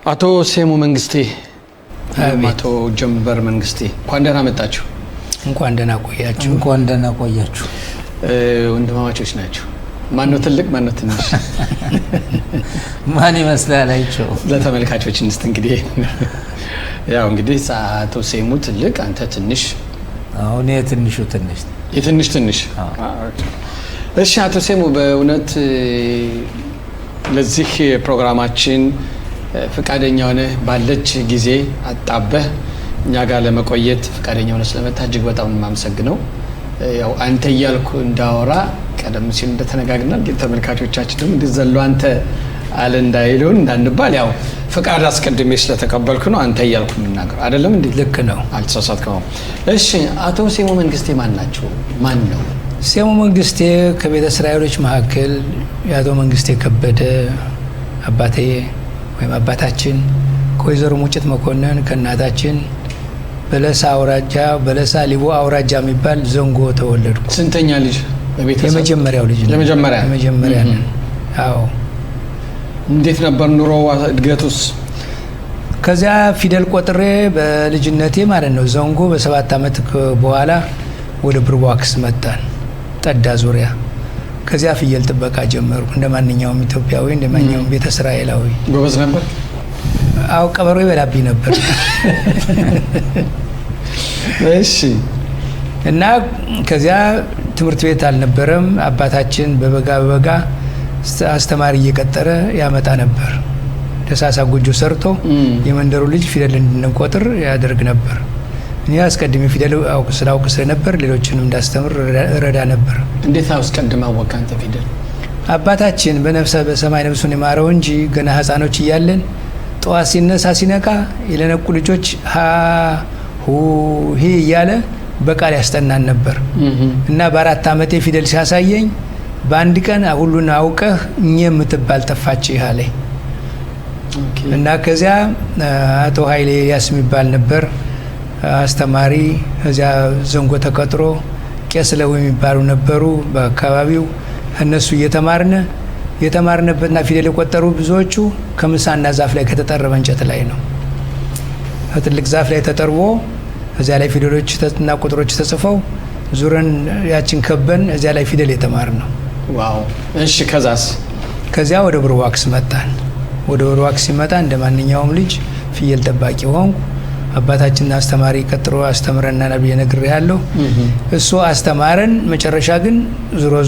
አቶ ሴሙ መንግስቴ አቶ ጀንበር መንግስቴ እንኳን ደህና መጣችሁ። እንኳን ደህና ቆያችሁ። እንኳን ደህና ቆያችሁ። ወንድማማቾች ናቸው። ማን ነው ትልቅ ማን ነው ትንሽ? ማን ይመስላል አይቸው? ለተመልካቾች እንስት እንግዲህ ያው እንግዲህ አቶ ሴሙ ትልቅ አንተ ትንሽ። አሁን የትንሹ ትንሽ የትንሽ ትንሽ። እሺ አቶ ሴሙ በእውነት ለዚህ ፕሮግራማችን ፍቃደኛ ሆነ ባለች ጊዜ አጣበህ እኛ ጋር ለመቆየት ፍቃደኛ ሆነ ስለመጣ እጅግ በጣም የማመሰግነው። ያው አንተ እያልኩ እንዳወራ ቀደም ሲል እንደተነጋግረናል፣ ግን ተመልካቾቻችን ደግሞ እንደዘሉ አንተ አለ እንዳይሉን እንዳንባል ያው ፍቃድ አስቀድሜ ስለተቀበልኩ ነው አንተ እያልኩ የምናገር አይደለም እንዴ? ልክ ነው፣ አልተሳሳትኩም። እሺ አቶ ሴሙ መንግስቴ ማን ናቸው? ማን ነው ሴሙ መንግስቴ? ከቤተ እስራኤሎች መካከል የአቶ መንግስቴ ከበደ አባቴ ወይም አባታችን ከወይዘሮ ሙጭት መኮንን ከእናታችን በለሳ አውራጃ በለሳ ሊቦ አውራጃ የሚባል ዘንጎ ተወለድኩ። ስንተኛ ልጅ በቤተሰብ? የመጀመሪያው ልጅ ነው። የመጀመሪያ ነን። አዎ። እንዴት ነበር ኑሮ እድገቱስ? ከዚያ ፊደል ቆጥሬ በልጅነቴ ማለት ነው ዘንጎ በ7 ዓመት በኋላ ወደ ብርቧክስ መጣን፣ ጠዳ ዙሪያ። ከዚያ ፍየል ጥበቃ ጀመርኩ እንደ ማንኛውም ኢትዮጵያዊ እንደ ማንኛውም ቤተ እስራኤላዊ። ጎበዝ ነበር? አው ቀበሮ ይበላብኝ ነበር። እሺ። እና ከዚያ ትምህርት ቤት አልነበረም። አባታችን በበጋ አስተማሪ እየቀጠረ ያመጣ ነበር። ደሳሳ ጎጆ ሰርቶ የመንደሩ ልጅ ፊደል እንድንቆጥር ያደርግ ነበር። እኔ አስቀድሜ ፊደል ስላውቅ ስለነበር ሌሎችንም እንዳስተምር ረዳ ነበር። እንዴት አስቀድመህ አወቅህ አንተ ፊደል? አባታችን በሰማይ ነፍሱን ይማረው እንጂ ገና ህፃኖች እያለን ጠዋት ሲነሳ ሲነቃ የለነቁ ልጆች ሀ ሁ ሂ እያለ በቃል ያስጠናን ነበር። እና በ4 ዓመቴ ፊደል ሲያሳየኝ በአንድ ቀን ሁሉን አውቀህ እኛ የምትባል ጠፋችህ አለኝ። እና ከዚያ አቶ ኃይሌ ያስ የሚባል ነበር አስተማሪ፣ እዚያ ዘንጎ ተቀጥሮ ቄስ ለው የሚባሉ ነበሩ በአካባቢው። እነሱ የተማርንበትና ፊደል የቆጠሩ ብዙዎቹ ከምሳና ዛፍ ላይ ከተጠረበ እንጨት ላይ ነው። ከትልቅ ዛፍ ላይ ተጠርቦ እዚያ ላይ ፊደሎች እና ቁጥሮች ተጽፈው ዙረን ያችን ከበን እዚያ ላይ ፊደል የተማር ነው። ዋው! እሺ። ከዚያ ወደ ብርቧክስ መጣን። ወደ ብርቧክስ ሲመጣ እንደ ማንኛውም ልጅ ፍየል ጠባቂ ሆንኩ። አባታችን አስተማሪ ቀጥሮ አስተምረናል ብዬ ነግሬሃለሁ። እሱ አስተማረን። መጨረሻ ግን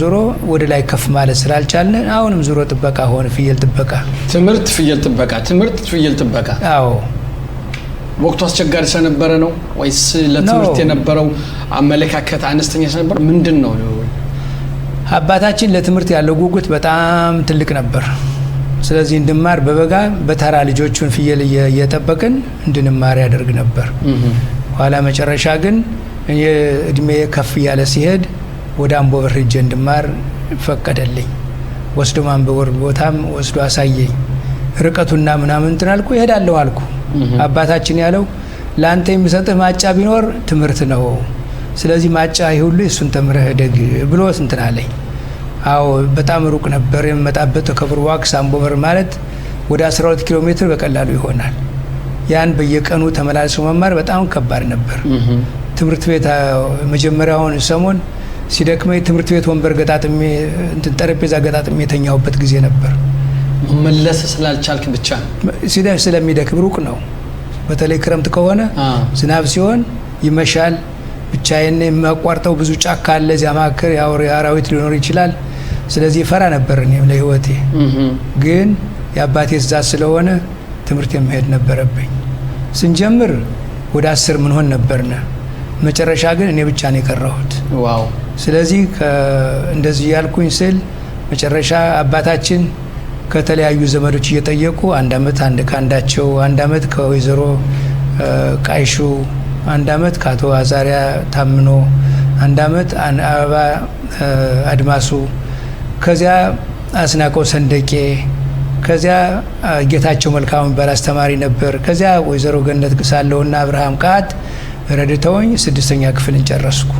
ዞሮ ወደ ላይ ከፍ ማለት ስላልቻልን አሁንም ዞሮ ጥበቃ ሆነ። ፍየል ጥበቃ ትምህርት፣ ፍየል ጥበቃ ትምህርት፣ ፍየል ጥበቃ። አዎ። ወቅቱ አስቸጋሪ ስለነበረ ነው ወይስ ለትምህርት የነበረው አመለካከት አነስተኛ ስለነበረ ምንድን ነው? አባታችን ለትምህርት ያለው ጉጉት በጣም ትልቅ ነበር። ስለዚህ እንድማር በበጋ በተራ ልጆቹን ፍየል እየጠበቅን እንድንማር ያደርግ ነበር። ኋላ መጨረሻ ግን እድሜ ከፍ እያለ ሲሄድ ወደ አምቦበር ሄጄ እንድማር ፈቀደልኝ። ወስዶ ማንበበር ቦታም ወስዶ አሳየኝ። ርቀቱና ምናምን እንትን አልኩ፣ እሄዳለሁ አልኩ። አባታችን ያለው ለአንተ የሚሰጥህ ማጫ ቢኖር ትምህርት ነው። ስለዚህ ማጫ ይሁሉ እሱን ተምረህ ደግ ብሎ እንትን አለኝ። አዎ በጣም ሩቅ ነበር የመጣበት። ከብርቧክስ አምቦበር ማለት ወደ 12 ኪሎ ሜትር በቀላሉ ይሆናል። ያን በየቀኑ ተመላልሶ መማር በጣም ከባድ ነበር። ትምህርት ቤት መጀመሪያውን ሰሞን ሲደክመኝ ትምህርት ቤት ወንበር ገጣጥሜ ጠረጴዛ ገጣጥሜ የተኛሁበት ጊዜ ነበር። መመለስ ስላልቻልክ ብቻ ስለሚደክም ሩቅ ነው። በተለይ ክረምት ከሆነ ዝናብ ሲሆን ይመሻል። ብቻዬን የማቋርጠው ብዙ ጫካ አለ። እዚያ መካከል አራዊት ሊኖር ይችላል። ስለዚህ ፈራ ነበር እኔም ለህይወቴ። ግን የአባቴ ትእዛዝ ስለሆነ ትምህርት የመሄድ ነበረብኝ። ስንጀምር ወደ 10 ምን ሆን ነበርና መጨረሻ ግን እኔ ብቻ ነው የቀረሁት። ዋው! ስለዚህ እንደዚህ ያልኩኝ ስል መጨረሻ አባታችን ከተለያዩ ዘመዶች እየጠየቁ 1 ዓመት ከአንዳቸው፣ 1 ዓመት ከወይዘሮ ቃይሹ፣ 1 ዓመት ከአቶ አዛሪያ ታምኖ፣ 1 ዓመት አበባ አድማሱ፣ ከዚያ አስናቀው ሰንደቄ፣ ከዚያ ጌታቸው መልካሙ የሚባል አስተማሪ ነበር። ከዚያ ወይዘሮ ገነት ሳለውና አብርሃም ቃት ረድተውኝ 6ኛ ክፍልን ጨረስኩ።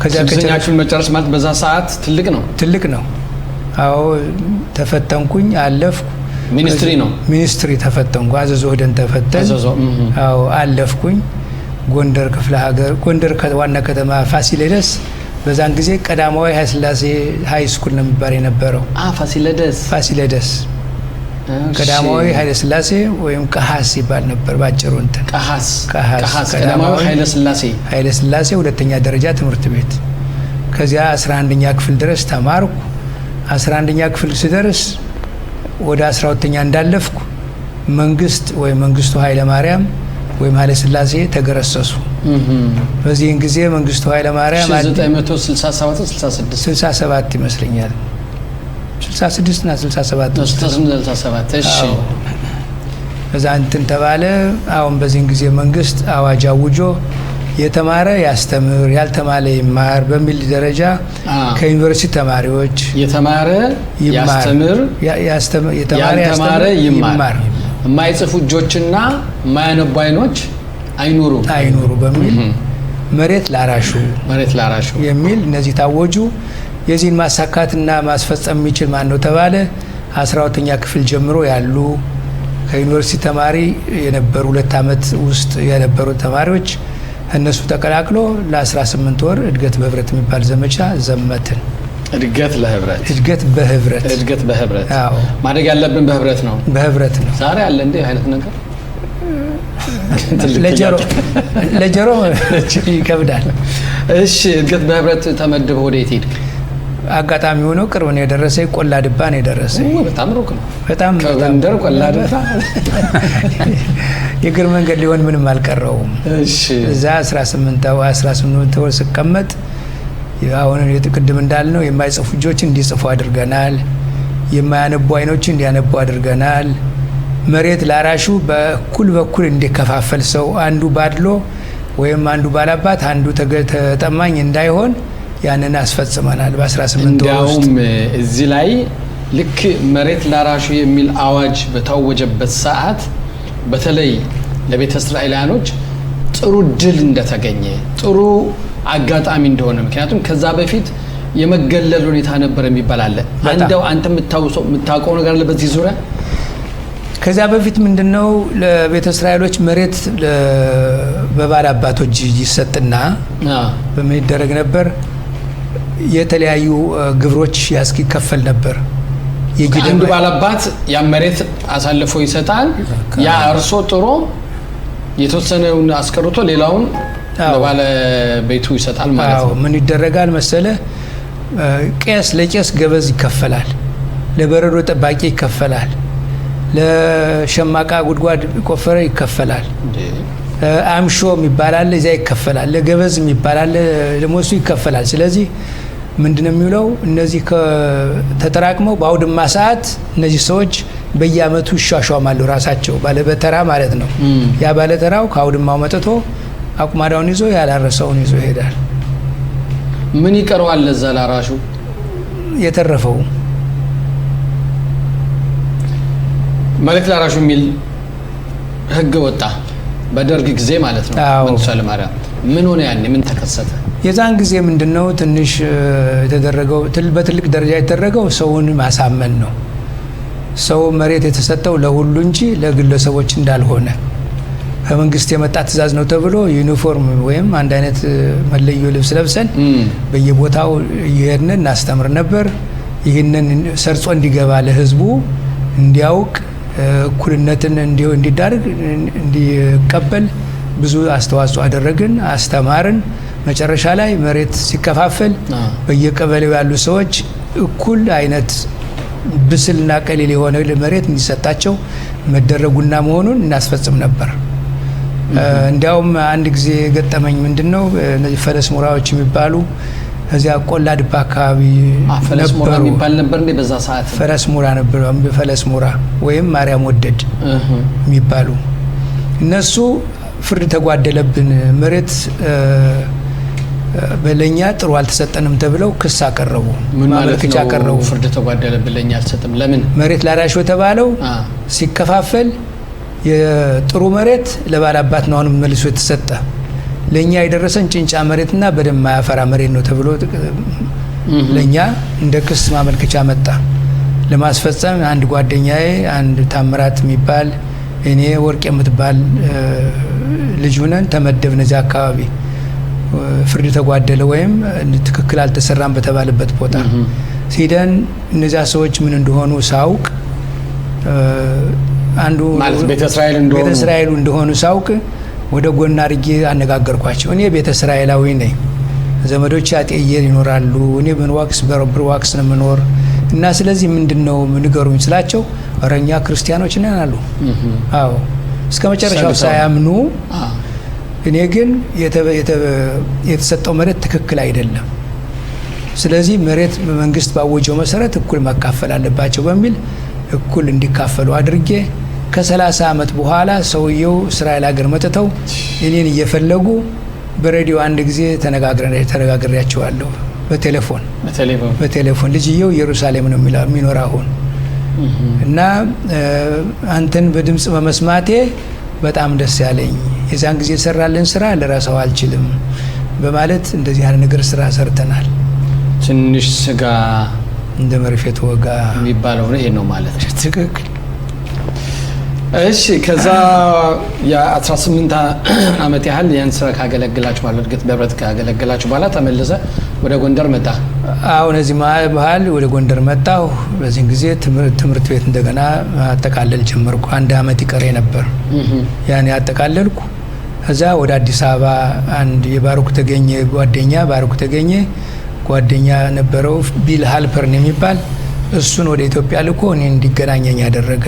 ከዚያ 6ኛ ክፍል መጨረስ ማለት በዛ ሰዓት ትልቅ ነው። አዎ ተፈተንኩኝ፣ አለፍኩ። ሚኒስትሪ ነው። ሚኒስትሪ ተፈተንኩ። አዘዞ ሄደን ተፈተን። አዎ አለፍኩኝ። ጎንደር ክፍለ ሀገር ጎንደር ዋና ከተማ ፋሲለደስ በዛን ጊዜ ቀዳማዊ ኃይለ ሥላሴ ሃይ ስኩል ነው የሚባል የነበረው። ፋሲለደስ ቀዳማዊ ኃይለ ሥላሴ ወይም ቀሐስ ይባል ነበር ባጭሩ። እንትን ቀሐስ ቀዳማዊ ኃይለ ሥላሴ ሁለተኛ ደረጃ ትምህርት ቤት። ከዚያ 11ኛ ክፍል ድረስ ተማርኩ። 11ኛ ክፍል ስደርስ ወደ 12ኛ እንዳለፍኩ መንግስቱ ኃይለ ማርያም ወይም ኃይለ ሥላሴ ተገረሰሱ። በዚህን ጊዜ መንግስቱ ኃይለ ማርያም 1967 ይመስለኛል 66 እና 67 እሺ እዛ እንትን ተባለ። አሁን በዚህን ጊዜ መንግስት አዋጅ አውጆ የተማረ ያስተምር ያልተማረ ይማር በሚል ደረጃ ከዩኒቨርሲቲ ተማሪዎች የተማረ ያስተምር ያልተማረ ይማር የማይጽፉ እጆችና የማያነቡ አይኖች አይኑሩ በሚል መሬት ላራሹ የሚል እነዚህ ታወጁ። የዚህን ማሳካትና ማስፈጸም የሚችል ማን ነው ተባለ። 12ኛ ክፍል ጀምሮ ያሉ ከዩኒቨርሲቲ ተማሪ የነበሩ 2 ዓመት ውስጥ የነበሩ ተማሪዎች እነሱ ተቀላቅሎ ለ18 ወር እድገት በህብረት የሚባል ዘመቻ ዘመትን። እድገት በህብረት አዎ ማድረግ ያለብን በህብረት ነው። ዛሬ አለ እንዴ አይነት ነገር ለጀሮ ይከብዳል። እሺ እድገት በህብረት ተመድበው ወደ የት ሄድክ? አጋጣሚ ሆኖ ቅርብ ነው የደረሰኝ። ቆላ ድባ ነው የደረሰኝ። በጣም ሩቅ ነው። በጣም ጎንደር ቆላ ድባ የእግር መንገድ ሊሆን ምንም አልቀረውም። እሺ እዛ 18 ወር ስቀመጥ አሁን ቅድም እንዳልነው የማይጽፉ እጆችን እንዲጽፉ አድርገናል። የማያነቡ አይኖችን እንዲያነቡ አድርገናል። መሬት ላራሹ በኩል እንዲከፋፈል ሰው አንዱ ባድሎ ወይም አንዱ ባላባት አንዱ ተጠማኝ እንዳይሆን ያንን አስፈጽመናል በ18 ወር ውስጥ። እንዲያውም እዚህ ላይ ልክ መሬት ላራሹ የሚል አዋጅ በታወጀበት ሰዓት በተለይ ለቤተ እስራኤላውያኖች ጥሩ ድል እንደተገኘ ጥሩ አጋጣሚ እንደሆነ፣ ምክንያቱም ከዛ በፊት የመገለል ሁኔታ ነበር የሚባል አለ። እንደው አንተ የምታውቀው ነገር አለ በዚህ ዙሪያ? ከዛ በፊት ምንድነው ለቤተ እስራኤሎች መሬት በባለ አባቶች ይሰጥና በምን ይደረግ ነበር? የተለያዩ ግብሮች ያስከፈል ነበር። አንዱ ባላባት ያ መሬት አሳልፎ ይሰጣል። ያ እርሶ ጥሮ የተወሰነውን አስቀርቶ ሌላውን ለባለ ቤቱ ይሰጣል ማለት ነው። ምን ይደረጋል መሰለ? ለቄስ ገበዝ ይከፈላል፣ ለበረዶ ጠባቂ ይከፈላል፣ ለሸማቃ ጉድጓድ ቆፈረ ይከፈላል፣ አምሾ የሚባላል እዚያ ይከፈላል፣ ለገበዝ የሚባላል ለሞሱ ይከፈላል። ስለዚህ ምንድነው የሚውለው? እነዚህ ተጠራቅመው በአውድማ ሰዓት እነዚህ ሰዎች በየአመቱ ይሻሻማሉ ራሳቸው ባለበተራ ማለት ነው። ያ ባለተራው ከአውድማው መጥቶ አቁማዳውን ይዞ ያላረሰውን ይዞ ይሄዳል። ምን ይቀረዋል ለዛ ላራሹ? የተረፈው መሬት ላራሹ የሚል ህግ ወጣ በደርግ ጊዜ ማለት ነው። መንግስቱ ኃይለማርያም ምን ሆነ? ያኔ ምን ተከሰተ? የዛን ጊዜ ምንድነው ትንሽ የተደረገው በትልቅ ደረጃ የተደረገው ሰውን ማሳመን ነው። ሰው መሬት የተሰጠው ለሁሉ እንጂ ለግለሰቦች እንዳልሆነ ከመንግስት የመጣ ትእዛዝ ነው ተብሎ ዩኒፎርም ወይም አንድ አይነት መለዮ ልብስ ለብሰን በየቦታው እየሄድን እናስተምር ነበር። ይህንን ሰርጾ እንዲገባ ለህዝቡ እንዲያውቅ እኩልነትን እንዲዳርግ እንዲቀበል ብዙ አስተዋጽኦ አደረግን፣ አስተማርን። መጨረሻ ላይ መሬት ሲከፋፈል በየቀበሌው ያሉ ሰዎች እኩል አይነት ብስልና ቀሊል የሆነ መሬት እንዲሰጣቸው መደረጉና መሆኑን እናስፈጽም ነበር። እንዲያውም አንድ ጊዜ ገጠመኝ ምንድነው? እነዚህ ፈለስ ሙራዎች የሚባሉ እዚያ ቆላ ድባ አካባቢ ፈለስ ሙራ የሚባል ነበር እንዴ በዛ ሰዓት? ፈለስ ሙራ ነበር። ፈለስ ሙራ ወይም ማርያም ወደድ የሚባሉ እነሱ ፍርድ ተጓደለብን፣ መሬት በለኛ ጥሩ አልተሰጠንም ተብለው ክስ አቀረቡ። ማመልከቻ አቀረቡ። ፍርድ ተጓደለብን ለኛ አልተሰጠም። ለምን? መሬት ላራሹ የተባለው ሲከፋፈል የጥሩ መሬት ለባላባት ነው አሁን መልሶ የተሰጠ፣ ለኛ የደረሰን ጭንጫ መሬትና በደም ማያፈራ መሬት ነው ተብሎ ለኛ እንደ ክስ ማመልከቻ መጣ። ለማስፈጸም አንድ ጓደኛዬ አንድ ታምራት የሚባል እኔ ወርቅ የምትባል ልጅ ሆነን ተመደብን። እዚያ አካባቢ ፍርድ ተጓደለ ወይም ትክክል አልተሰራም በተባለበት ቦታ ሲደን እነዚያ ሰዎች ምን እንደሆኑ ሳውቅ አንዱ ማለት ቤተ እስራኤል እንደሆኑ ሳውቅ ወደ ጎን አድርጌ አነጋገርኳቸው። እኔ ቤተ እስራኤላዊ ነኝ፣ ዘመዶች አጤየር ይኖራሉ፣ እኔ በንዋክስ በብርዋክስ ነው የምኖር እና ስለዚህ ምንድነው ንገሩኝ ስላቸው እረኛ ክርስቲያኖች ነን አሉ። አዎ እስከ መጨረሻው ሳያምኑ እኔ ግን የተሰጠው መሬት ትክክል አይደለም፣ ስለዚህ መሬት መንግስት ባወጀው መሰረት እኩል መካፈል አለባቸው በሚል እኩል እንዲካፈሉ አድርጌ ከ30 ዓመት በኋላ ሰውየው እስራኤል ሀገር መጥተው እኔን እየፈለጉ በሬዲዮ አንድ ጊዜ ተነጋግሬያቸዋለሁ። በቴሌፎን ልጅየው ኢየሩሳሌም ነው የሚኖር አሁን እና አንተን በድምጽ በመስማቴ በጣም ደስ ያለኝ የዛን ጊዜ ሰራልን ስራ ልረሳው አልችልም በማለት እንደዚህ ያለ ነገር ስራ ሰርተናል። ትንሽ ስጋ እንደ መርፌት ወጋ የሚባለው ነው ይሄ ነው ማለት ነው። ትክክል። እሺ ከዛ የ18 ዓመት ያህል ያን ስራ ካገለግላችሁ ማለት እርግጥ በብረት ካገለግላችሁ በኋላ ተመለሰ ወደ ጎንደር መጣ። አሁን እዚህ መሀል ወደ ጎንደር መጣሁ። በዚህ ጊዜ ትምህርት ቤት እንደገና አጠቃለል ጀመርኩ። 1 ዓመት ይቀር ነበር። ያን ያጠቃለልኩ ከዛ ወደ አዲስ አበባ አንድ የባሩክ ተገኘ ጓደኛ ነበረው ቢል ሃልፐርን የሚባል እሱን ወደ ኢትዮጵያ ልኮ እኔ እንዲገናኘኝ ያደረገ።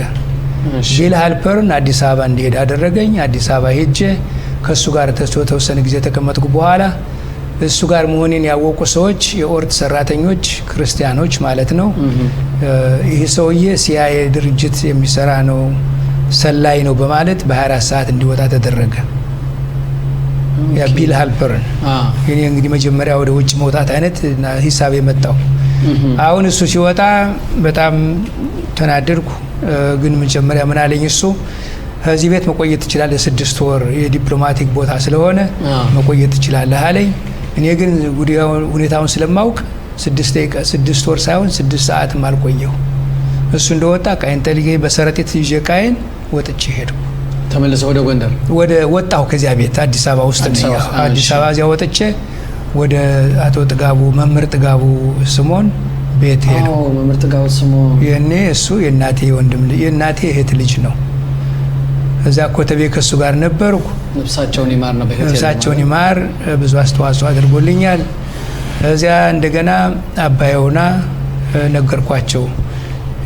ቢል ሃልፐርን አዲስ አበባ እንዲሄድ አደረገኝ። አዲስ አበባ ሄጄ ከሱ ጋር ተወሰነ ጊዜ ተቀመጥኩ። በኋላ እሱ ጋር መሆኔን ያወቁ ሰዎች የኦርት ሰራተኞች ክርስቲያኖች ማለት ነው ይህ ሰውዬ ሲአይኤ ድርጅት የሚሰራ ነው ሰላይ ነው በማለት በ24 ሰዓት እንዲወጣ ተደረገ። ያ ቢል ሃልፐርን እኔ እንግዲህ መጀመሪያ ወደ ውጭ መውጣት አይነት ሂሳብ የመጣው አሁን እሱ ሲወጣ በጣም ተናደድኩ። ግን መጀመሪያ ምን አለኝ እሱ ከዚህ ቤት መቆየት ትችላለህ 6 ወር የዲፕሎማቲክ ቦታ ስለሆነ መቆየት ትችላለህ አለኝ። እኔ ግን ሁኔታውን ስለማውቅ 6 ወር ሳይሆን 6 ሰዓትም አልቆየሁ። እሱ እንደወጣ ቃይን ጠልጌ በሰረጤት ይዤ ቃይን ወጥቼ ሄድኩ። ተመለሰ ወደ ጎንደር ወጣሁ ከዚያ ቤት አዲስ አበባ ውስጥ ነኝ። አዲስ አበባ እዚያ ወጥቼ ወደ አቶ ጥጋቡ መምህር ጥጋቡ ስሞን ቤት ሄድኩ። መምህር ጥጋቡ ስሞን የኔ እሱ የእናቴ እህት ልጅ ነው። እዛ ኮተቤ ከሱ ጋር ነበርኩ። ነፍሳቸውን ይማር ብዙ አስተዋጽኦ አድርጎልኛል። እዚያ እንደገና አባየውና ነገርኳቸው።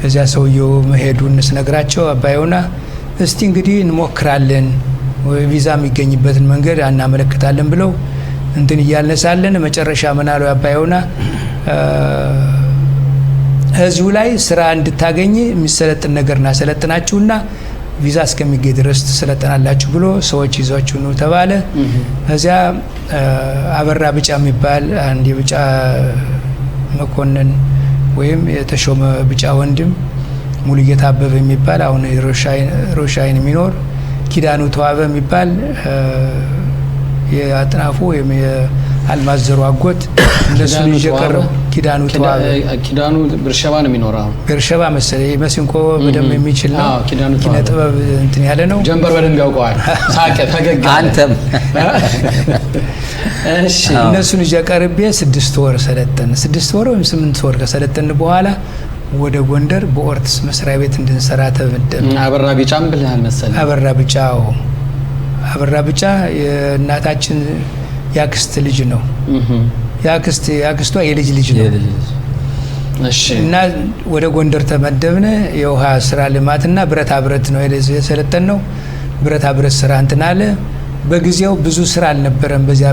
እዚያ ሰውየው መሄዱን ስነግራቸው አባየውና እስቲ እንግዲህ እንሞክራለን ቪዛ የሚገኝበትን መንገድ እናመለክታለን ብለው እንትን እያልነሳለን መጨረሻ ምን አለው አባየውና እዚሁ ላይ ስራ እንድታገኝ የሚሰለጥን ነገር እናሰለጥናችሁና ቪዛ እስከሚገኝ ድረስ ትሰለጥናላችሁ ብሎ ሰዎች ይዟችሁ ነው ተባለ። እዚያ አበራ ብጫ የሚባል አንድ የብጫ መኮንን ወይም የተሾመ ብጫ ወንድም ሙሉጌታ አበበ የሚባል አሁን ሮሻይን የሚኖር ኪዳኑ ተዋበ የሚባል የአጥናፉ ወይም የአልማዝ ዘሩ አጎት እንደሱ ልጅ የቀረው ኪዳኑ ብርሸባ ነው የሚኖረው። ብርሸባ መሰለኝ መስንቆ በደንብ የሚችል ነው። ኪነ ጥበብ እንትን ያለ ነው። ጀንበር በደንብ ያውቀዋል። ሳቀ ፈገግ አንተም እሺ እነሱን ልጅ ቀርቤ 6 ወር ሰለጠን። 6 ወር ወይም 8 ወር ከሰለጠን በኋላ ወደ ጎንደር በኦርትስ መስሪያ ቤት እንድንሰራ ተመደብ። አበራ ቢጫም ብለሃል መሰለኝ። አበራ ብጫ የእናታችን ያክስት ልጅ ነው። ያክስቷ የልጅ ልጅ ነው። እሺ እና ወደ ጎንደር ተመደብነ። የውሃ ስራ ልማትና ብረታ ብረት ነው የሰለጠን ነው። ብረታ ብረት ስራ እንትን አለ። በጊዜው ብዙ ስራ አልነበረም። በዚያ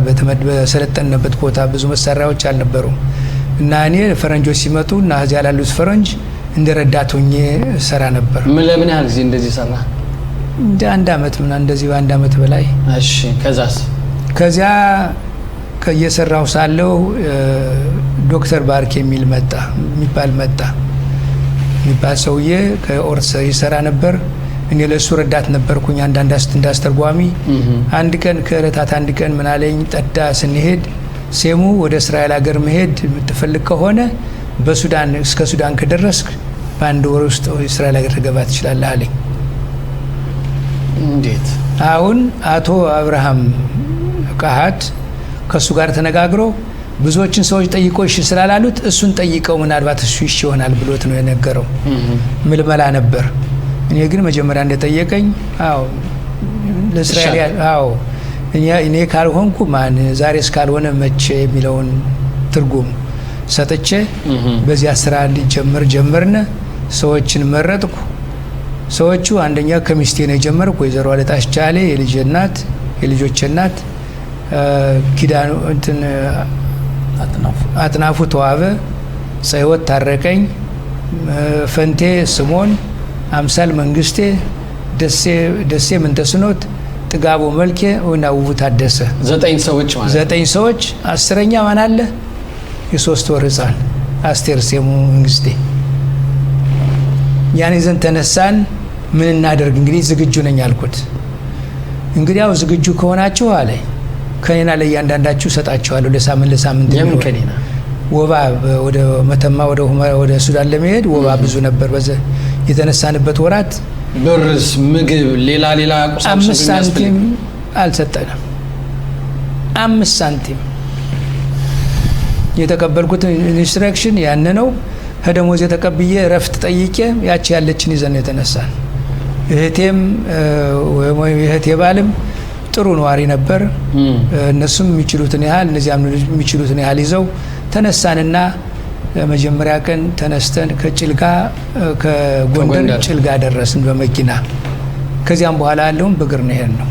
በሰለጠንበት ቦታ ብዙ መሳሪያዎች አልነበሩም። እና እኔ ፈረንጆች ሲመጡ እና እዚያ ላሉት ፈረንጅ እንደረዳት ሆኜ ሰራ ነበር። ለምን ያህል ጊዜ እንደዚህ ሰራ? እንደ 1 ዓመት ምናምን እንደዚህ በ1 ዓመት በላይ። እሺ ከዚያ እየሰራሁ ሳለሁ ዶክተር ባርክ የሚባል የሚባል ሰውዬ ከኦርትስ ይሰራ ነበር። እኔ ለሱ ረዳት ነበርኩኝ አንዳንድ እንዳስተርጓሚ። አንድ ቀን ከእለታት አንድ ቀን ምን አለኝ፣ ጠዳ ስንሄድ ሴሙ ወደ እስራኤል ሀገር መሄድ የምትፈልግ ከሆነ በሱዳን እስከ ሱዳን ከደረስክ በአንድ ወር ውስጥ እስራኤል ሀገር ተገባ ትችላለህ አለኝ። እንዴት? አሁን አቶ አብርሃም ቃሃት ከእሱ ጋር ተነጋግሮ ብዙዎችን ሰዎች ጠይቆ እሺ ስላላሉት እሱን ጠይቀው ምናልባት እሱ እሺ ይሆናል ብሎት ነው የነገረው። ምልመላ ነበር። እኔ ግን መጀመሪያ እንደጠየቀኝ ለእስራኤል እኔ ካልሆንኩ ማን ዛሬ እስካልሆነ መቼ የሚለውን ትርጉም ሰጥቼ በዚያ ስራ እንዲጀምር ጀመርነ። ሰዎችን መረጥኩ። ሰዎቹ አንደኛ ከሚስቴ ነው የጀመርኩ። ወይዘሮ አለጣሽ ቻሌ የልጅ እናት የልጆች እናት፣ ኪዳኑ አጥናፉ ተዋበ፣ ጸይወት ታረቀኝ፣ ፈንቴ ስሞን፣ አምሳል መንግስቴ፣ ደሴ ምንተስኖት፣ ጥጋቡ መልኬ እና ውቡ ታደሰ። 9 ሰዎች ማለት 9 ሰዎች። 10ኛ ማን አለ? የ3 ወር ህፃን አስቴር ሴሙ መንግስቴ። ያን ይዘን ተነሳን። ምን እናደርግ እንግዲህ ዝግጁ ነኝ አልኩት። እንግዲህ ያው ዝግጁ ከሆናችሁ አለ ከኔና ለእያንዳንዳችሁ ሰጣችኋለሁ ለሳምንት የምን ከኔና ወባ ወደ መተማ ወደ ሱዳን ለመሄድ ወባ ብዙ ነበር። በዛ የተነሳንበት ወራት ብርስ ምግብ ሌላ ቁሳቁስ 5 ሳንቲም አልሰጠንም። 5 ሳንቲም የተቀበልኩት ኢንስትራክሽን ያን ነው። ከደሞዝ የተቀብዬ ረፍት ጠይቄ ያቺ ያለችን ይዘን የተነሳን። እህቴም ወይ እህቴ ባልም ጥሩ ነዋሪ ነበር። እነሱም የሚችሉትን ያህል እነዚያም የሚችሉትን ያህል ይዘው ተነሳንና መጀመሪያ ቀን ተነስተን ከጎንደር ጭልጋ ደረስን በመኪና። ከዚያም በኋላ ያለውን በእግር ነው የሄድነው።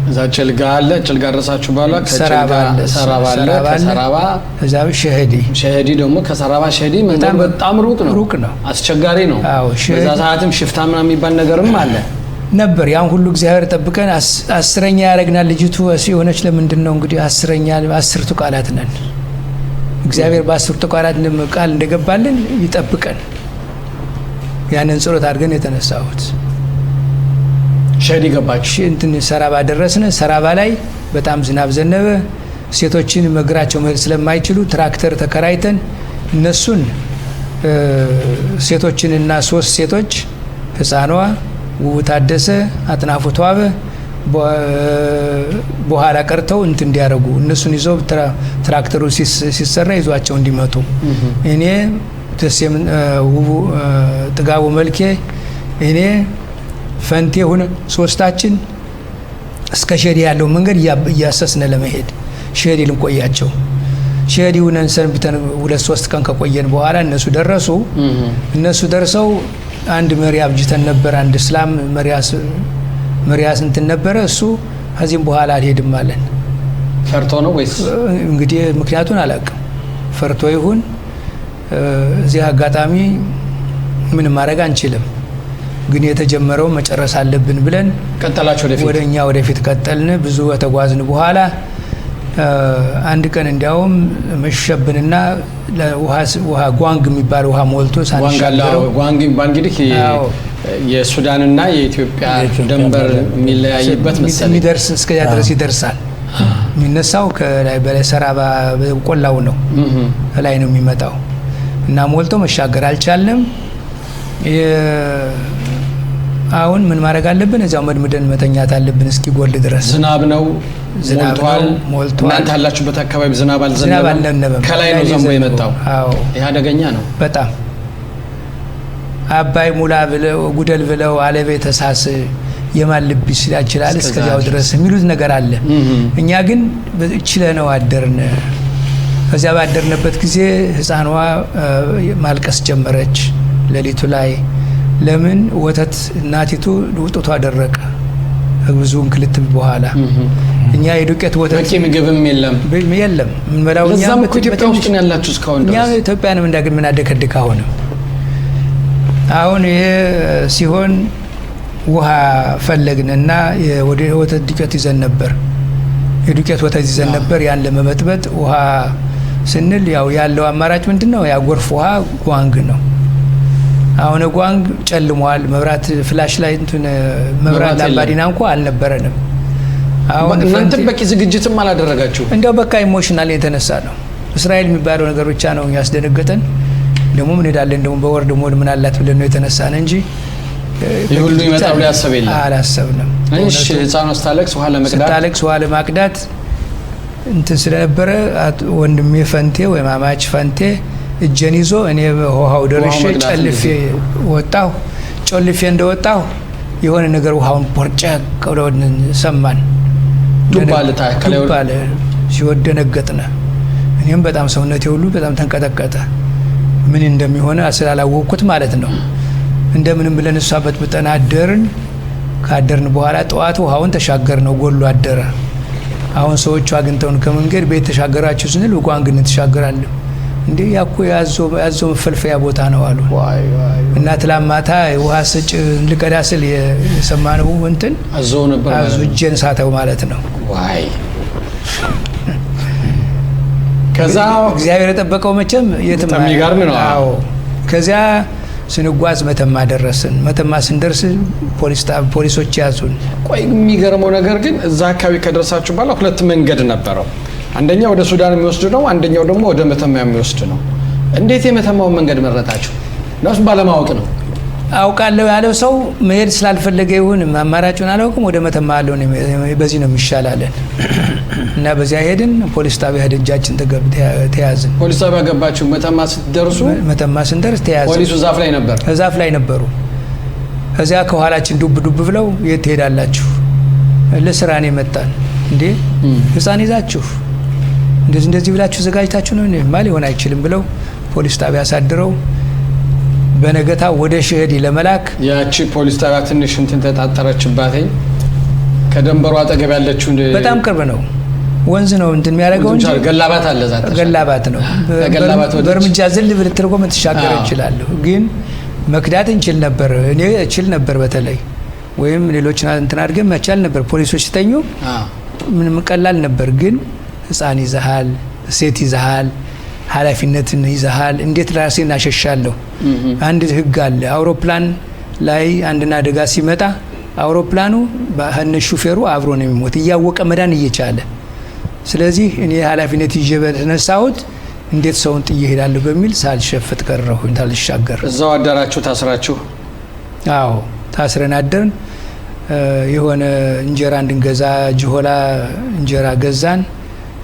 እዛ ጭልጋ አለ። ጭልጋ ደረሳችሁ በኋላ ሰራባ ከሰራባ እዛ ሸሄዲ ደግሞ ከሰራባ ሸሄዲ በጣም ሩቅ ነው፣ አስቸጋሪ ነው። በዛ ሰዓትም ሽፍታ ምናምን የሚባል ነገርም አለ ነበር። ያን ሁሉ እግዚአብሔር ጠብቀን 10ኛ ያደረግናል። ልጅቱ የሆነች ለምንድን ነው እንግዲህ 10ቱ ቃላት ነን። እግዚአብሔር በ10ቱ ቃላት ቃል እንደገባልን ይጠብቀን። ያንን ጸሎት አድርገን የተነሳሁት ሸሄዲ ገባችሁ። እንትን ሰራባ ደረስን። ሰራባ ላይ በጣም ዝናብ ዘነበ። ሴቶችን መግራቸው መሄድ ስለማይችሉ ትራክተር ተከራይተን እነሱን ሴቶችንና 3 ሴቶች ህፃኗ ውቡ ታደሰ፣ አጥናፉ ተዋበ በኋላ ቀርተው እንዲያረጉ እነሱን ይዘው ትራክተሩ ሲሰራ ይዟቸው እንዲመጡ እኔ ደሴም ውቡ ጥጋቡ መልኬ እኔ ፈንቴ ሆነ 3ታችን እስከ ሸሄዲ ያለው መንገድ እያሰስነ ለመሄድ ሸሄዲ ልንቆያቸው። ሸሄዲ ሆነን ሰንብተን 2-3 ቀን ከቆየን በኋላ እነሱ ደረሱ። እነሱ ደርሰው አንድ መሪ አብጅተን ነበር። አንድ እስላም መሪያስ እንትን ነበረ። እሱ ከዚህም በኋላ አልሄድም አለን። ፈርቶ ነው ወይስ እንግዲህ ምክንያቱን አላውቅም። ፈርቶ ይሁን እዚህ አጋጣሚ ምንም ማድረግ አንችልም። ግን የተጀመረው መጨረስ አለብን ብለን ቀጠላችሁ ወደፊት ቀጠልን። ብዙ ተጓዝን በኋላ አንድ ቀን እንዲያውም መሸብንና ውሃ ጓንግ የሚባል ውሃ ሞልቶ ሳንሻገረው ጓንግ የሚባል እንግዲህ የሱዳንና የኢትዮጵያ ድንበር የሚለያይበት መሰለኝ የሚደርስ እስከዚያ ድረስ ይደርሳል። የሚነሳው ከላይ በላይ ሰራባ ቆላው ነው ላይ ነው የሚመጣው እና ሞልቶ መሻገር አልቻልንም። አሁን ምን ማድረግ አለብን? እዛው መድምደን መተኛት አለብን እስኪጎል ድረስ። ዝናብ ነው ሞልቷል። እናንተ ያላችሁበት አካባቢ ዝናብ አልዘነበም። ከላይ ነው ዘንቦ የመጣው። ይህ አደገኛ ነው በጣም። አባይ ሙላ ብለው ጉደል ብለው አለቤ ተሳስ የማን ልብ ይችላል እስከዚያው ድረስ የሚሉት ነገር አለ። እኛ ግን ችለነው አደርን። ከዚያ ባደርንበት ጊዜ ህፃኗ ማልቀስ ጀመረች ሌሊቱ ላይ። ለምን? ወተት እናቲቱ ጡቷ ደረቀ ብዙ እንክልት በኋላ። እኛ የዱቄት ወተት በቂ ምግብም የለም ምን በላው። እኛ ኢትዮጵያ ውስጥ ነው ያላችሁ እስካሁን ድረስ። እኛ ኢትዮጵያንም እንዳግን ምን አደከድካ አሁን ይሄ ሲሆን ውሃ ፈለግንና ወተት ዱቄት ይዘን ነበር። የዱቄት ወተት ይዘን ነበር። ያን ለመበጥበጥ ውሃ ስንል ያለው አማራጭ ምንድነው? ያ ጎርፍ ውሃ ጓንግ ነው። አሁን ጓንግ ጨልሟል። መብራት ፍላሽ ላይ መብራት ላምባዲና እንኳን አልነበረንም። አሁን እናንተ በቂ ዝግጅትም አላደረጋችሁ። እንደው በቃ ኢሞሽናል የተነሳ ነው። እስራኤል የሚባለው ነገር ብቻ ነው ያስደነገጠን። ደግሞ ምን ሄዳለን ደግሞ በወር ደግሞ ምን አላት ብለን ነው የተነሳን እንጂ ይሁሉ ይመጣው ያሰብ የለም አላሰብንም። እሺ ህፃኗ ስታለቅስ ውሃ ለማቅዳት እንትን ስለነበረ ወንድሜ ፈንቴ ወይ ማማች ፈንቴ እጄን ይዞ እኔ ውሃው ደርሼ ጨልፌ ወጣሁ። ጨልፌ እንደወጣሁ የሆነ ነገር ውሃውን ቦርጨቅ ብሎ ሰማን። ዱባለ ሲወድ ደነገጥነ። እኔም በጣም ሰውነቴ ሁሉ በጣም ተንቀጠቀጠ። ምን እንደሚሆነ ስላላወቅኩት ማለት ነው። እንደምንም ብለን እሷ በጥብጠን አደርን። ካደርን በኋላ ጠዋት ውሃውን ተሻገር ነው ጎሎ አደረ። አሁን ሰዎቹ አግኝተውን ከመንገድ ቤት ተሻገራችሁ ስንል ውቋን ግን ተሻገራለሁ እንዴ ያኮ ያዞ መፈልፈያ ቦታ ነው አሉ። እና ትላማታ ውሃ ስጭ ልቀዳ ስል የሰማነው እንትን አዞ ነበር አዞ እጄን ሳተው ማለት ነው። ዋይ ከዛ እግዚአብሔር የጠበቀው መቼም የትም የሚገርም ነው። አዎ ከዛ ስንጓዝ መተማ ደረስን። መተማ ስንደርስ ፖሊሶች ያዙን። ቆይ የሚገርመው ነገር ግን እዛ አካባቢ ከደረሳችሁ በኋላ ሁለት መንገድ ነበረው። አንደኛው ወደ ሱዳን የሚወስድ ነው፣ አንደኛው ደግሞ ወደ መተማ የሚወስድ ነው። እንዴት የመተማውን መንገድ መረጣችሁ? ነው ባለማወቅ ነው? አውቃለሁ ያለው ሰው መሄድ ስላልፈለገ ይሁን አማራጩን አላውቅም። ወደ መተማ ያለው በዚህ ነው የሚሻላለን እና በዚያ ሄድን። ፖሊስ ጣቢያ ሄደን እጃችን ተያዝን። ፖሊስ ጣቢያ ገባችሁ? መተማ ስንደርስ ተያዝን። ፖሊሱ ዛፍ ላይ ነበሩ። እዚያ ከኋላችን ዱብ ብለው የት ትሄዳላችሁ? ለስራ ነው የመጣን። እንዴ ህፃን ይዛችሁ እንደዚህ ብላችሁ ዘጋጅታችሁ ነው ማለት ሊሆን አይችልም ብለው ፖሊስ ጣቢያ አሳድረው በነገታ ወደ ሸሄዲ ለመላክ ያቺ ፖሊስ ጣቢያ ትንሽ እንትን ተጣጣረችባተኝ። ከደንበሩ አጠገብ ያለችው በጣም ቅርብ ነው። ወንዝ ነው እንትን የሚያደርገው እንጂ ገላባት አለ ዛት ገላባት ነው። በእርምጃ ዝል ብለህ ትርጎም ተሻገረ ይችላል። ግን መክዳት እንችል ነበር። እኔ እችል ነበር በተለይ ወይም ሌሎችን እንትን አድርገን መቻል ነበር። ፖሊሶች ሲተኙ ምንም ቀላል ነበር። ግን ህፃን ይዘሃል፣ ሴት ይዘሃል፣ ኃላፊነትን ይዘሃል። እንዴት ራሴን አሸሻለሁ? አንድ ህግ አለ። አውሮፕላን ላይ አንድና አደጋ ሲመጣ አውሮፕላኑ በህነ ሹፌሩ አብሮ ነው የሚሞት እያወቀ መዳን እየቻለ። ስለዚህ እኔ ኃላፊነት ይዤ በተነሳሁት እንዴት ሰውን ጥዬ እሄዳለሁ በሚል ሳልሸፍት ቀረሁ። እንዳልሻገር እዛው አደራችሁ ታስራችሁ? አዎ ታስረን አደርን። የሆነ እንጀራ እንድንገዛ ጅሆላ እንጀራ ገዛን።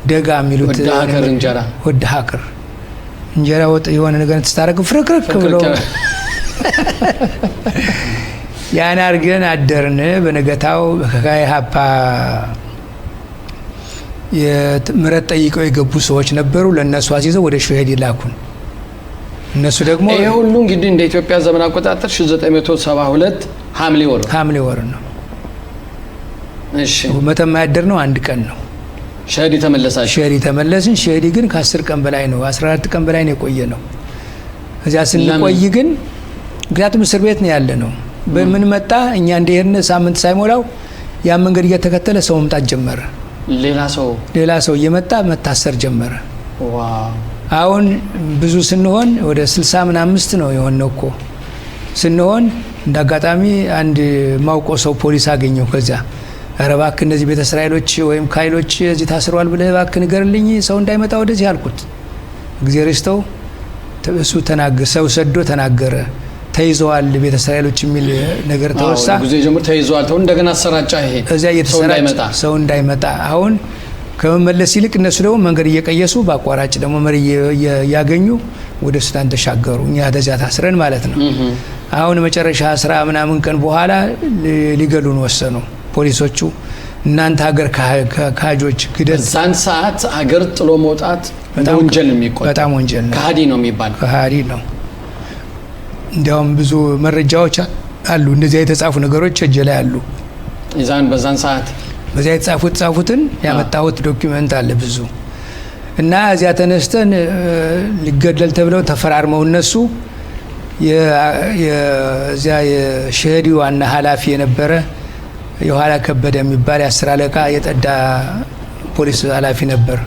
ደጋ የሚሉት ወደ ሀከር እንጀራ ወጥ የሆነ ነገር ተስታረክ ፍርክርክ ብሎ ያን አድርገን አደርን። በነገታው ከኢሃፓ የምሕረት ጠይቀው የገቡ ሰዎች ነበሩ። ለእነሱ አስይዘው ወደ ሸሄድ ይላኩን። እነሱ ደግሞ ይሄ ሁሉ እንግዲህ እንደ ኢትዮጵያ ዘመን አቆጣጠር 1972 ሐምሌ ወር ነው። እሺ መተማ ያደርነው አንድ ቀን ነው። ሸሄዲ ተመለስን። ሸሄዲ ግን ከ10 ቀን በላይ ነው 14 ቀን በላይ ነው የቆየ ነው። እዚያ ስንቆይ ግን ምክንያቱም እስር ቤት ነው ያለ ነው። በምን መጣ እኛ እንደሄድን ሳምንት ሳይሞላው ያ መንገድ እየተከተለ ሰው መምጣት ጀመረ። ሌላ ሰው እየመጣ መታሰር ጀመረ። ዋው! አሁን ብዙ ስንሆን ወደ 65 ነው የሆነው እኮ ስንሆን እንዳጋጣሚ አንድ ማውቆ ሰው ፖሊስ አገኘው። ከዚያ ኧረ እባክህ እነዚህ ቤተ እስራኤሎች ወይም ካይሎች እዚህ ታስረዋል ብለህ እባክህ ንገርልኝ ሰው እንዳይመጣ ወደዚህ አልኩት። እግዚአብሔር ይስጠው እሱ ሰው ሰዶ ተናገረ። ተይዘዋል ቤተ እስራኤሎች የሚል ነገር ተወሳ። ጊዜ ጀምሮ ተይዘዋል ተው እንደገና አሰራጫ። ይሄ እዚያ እየተሰራጨ ሰው እንዳይመጣ አሁን ከመመለስ ይልቅ እነሱ ደግሞ መንገድ እየቀየሱ በአቋራጭ ደግሞ መሪ እያገኙ ወደ ሱዳን ተሻገሩ። እኛ ተዚያ ታስረን ማለት ነው። አሁን መጨረሻ 10 ምናምን ቀን በኋላ ሊገሉን ወሰኑ ፖሊሶቹ። እናንተ ሀገር ካጆች ግደል። በዛን ሰዓት ሀገር ጥሎ መውጣት ወንጀል የሚቆጠር በጣም ወንጀል ነው። ከሃዲ ነው የሚባለው። ከሃዲ ነው። እንዲያውም ብዙ መረጃዎች አሉ እንደዚያ የተጻፉ ነገሮች እጄ ላይ አሉ። በዛን ሰዓት በዚያ የተጻፉትን ያመጣሁት ዶክመንት አለ ብዙ። እና እዚያ ተነስተን ሊገደል ተብለው ተፈራርመው እነሱ የዚያ የሸሄዲ ዋና ኃላፊ የነበረ የኋላ ከበደ የሚባል የ10 አለቃ የጠዳ ፖሊስ ኃላፊ ነበር።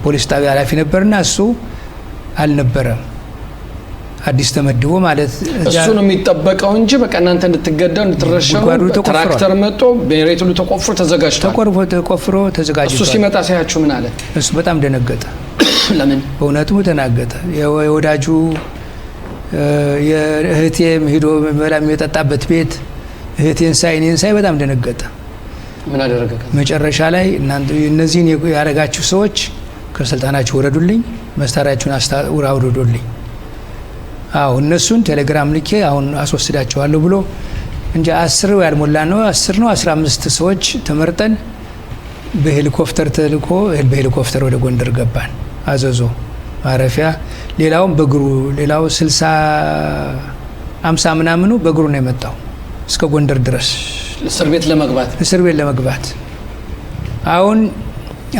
ፖሊስ ጣቢያ ኃላፊ ነበርና እሱ አልነበረም። አዲስ ተመድቦ ማለት እሱ ነው የሚጠበቀው እንጂ በቃ እናንተ እንድትገደው እንድትረሸኑ ትራክተር መጥቶ በሬት ሁሉ ተቆፍሮ ተዘጋጅቷል። እሱ ሲመጣ ሳያችሁ ምን አለ? እሱ በጣም ደነገጠ። ለምን? በእውነቱ ተናገጠ። የወዳጁ የእህቴም ሄዶ መላም የጠጣበት ቤት እህቴን ሳይ እኔን ሳይ በጣም ደነገጠ። ምን አደረገ? መጨረሻ ላይ እናንተ እነዚህን ያረጋችሁ ሰዎች ከስልጣናችሁ ወረዱልኝ፣ መሳሪያችሁን አውርዱልኝ። አዎ እነሱን ቴሌግራም ልኬ አሁን አስወስዳቸዋለሁ ብሎ እንጂ 10 ያልሞላ ነው 10 ነው 15 ሰዎች ተመርጠን በሄሊኮፕተር ተልኮ በሄሊኮፕተር ወደ ጎንደር ገባን። አዘዞ ማረፊያ ሌላውም በእግሩ ሌላው 60 50 ምናምኑ በእግሩ ነው የመጣው እስከ ጎንደር ድረስ እስር ቤት ለመግባት። አሁን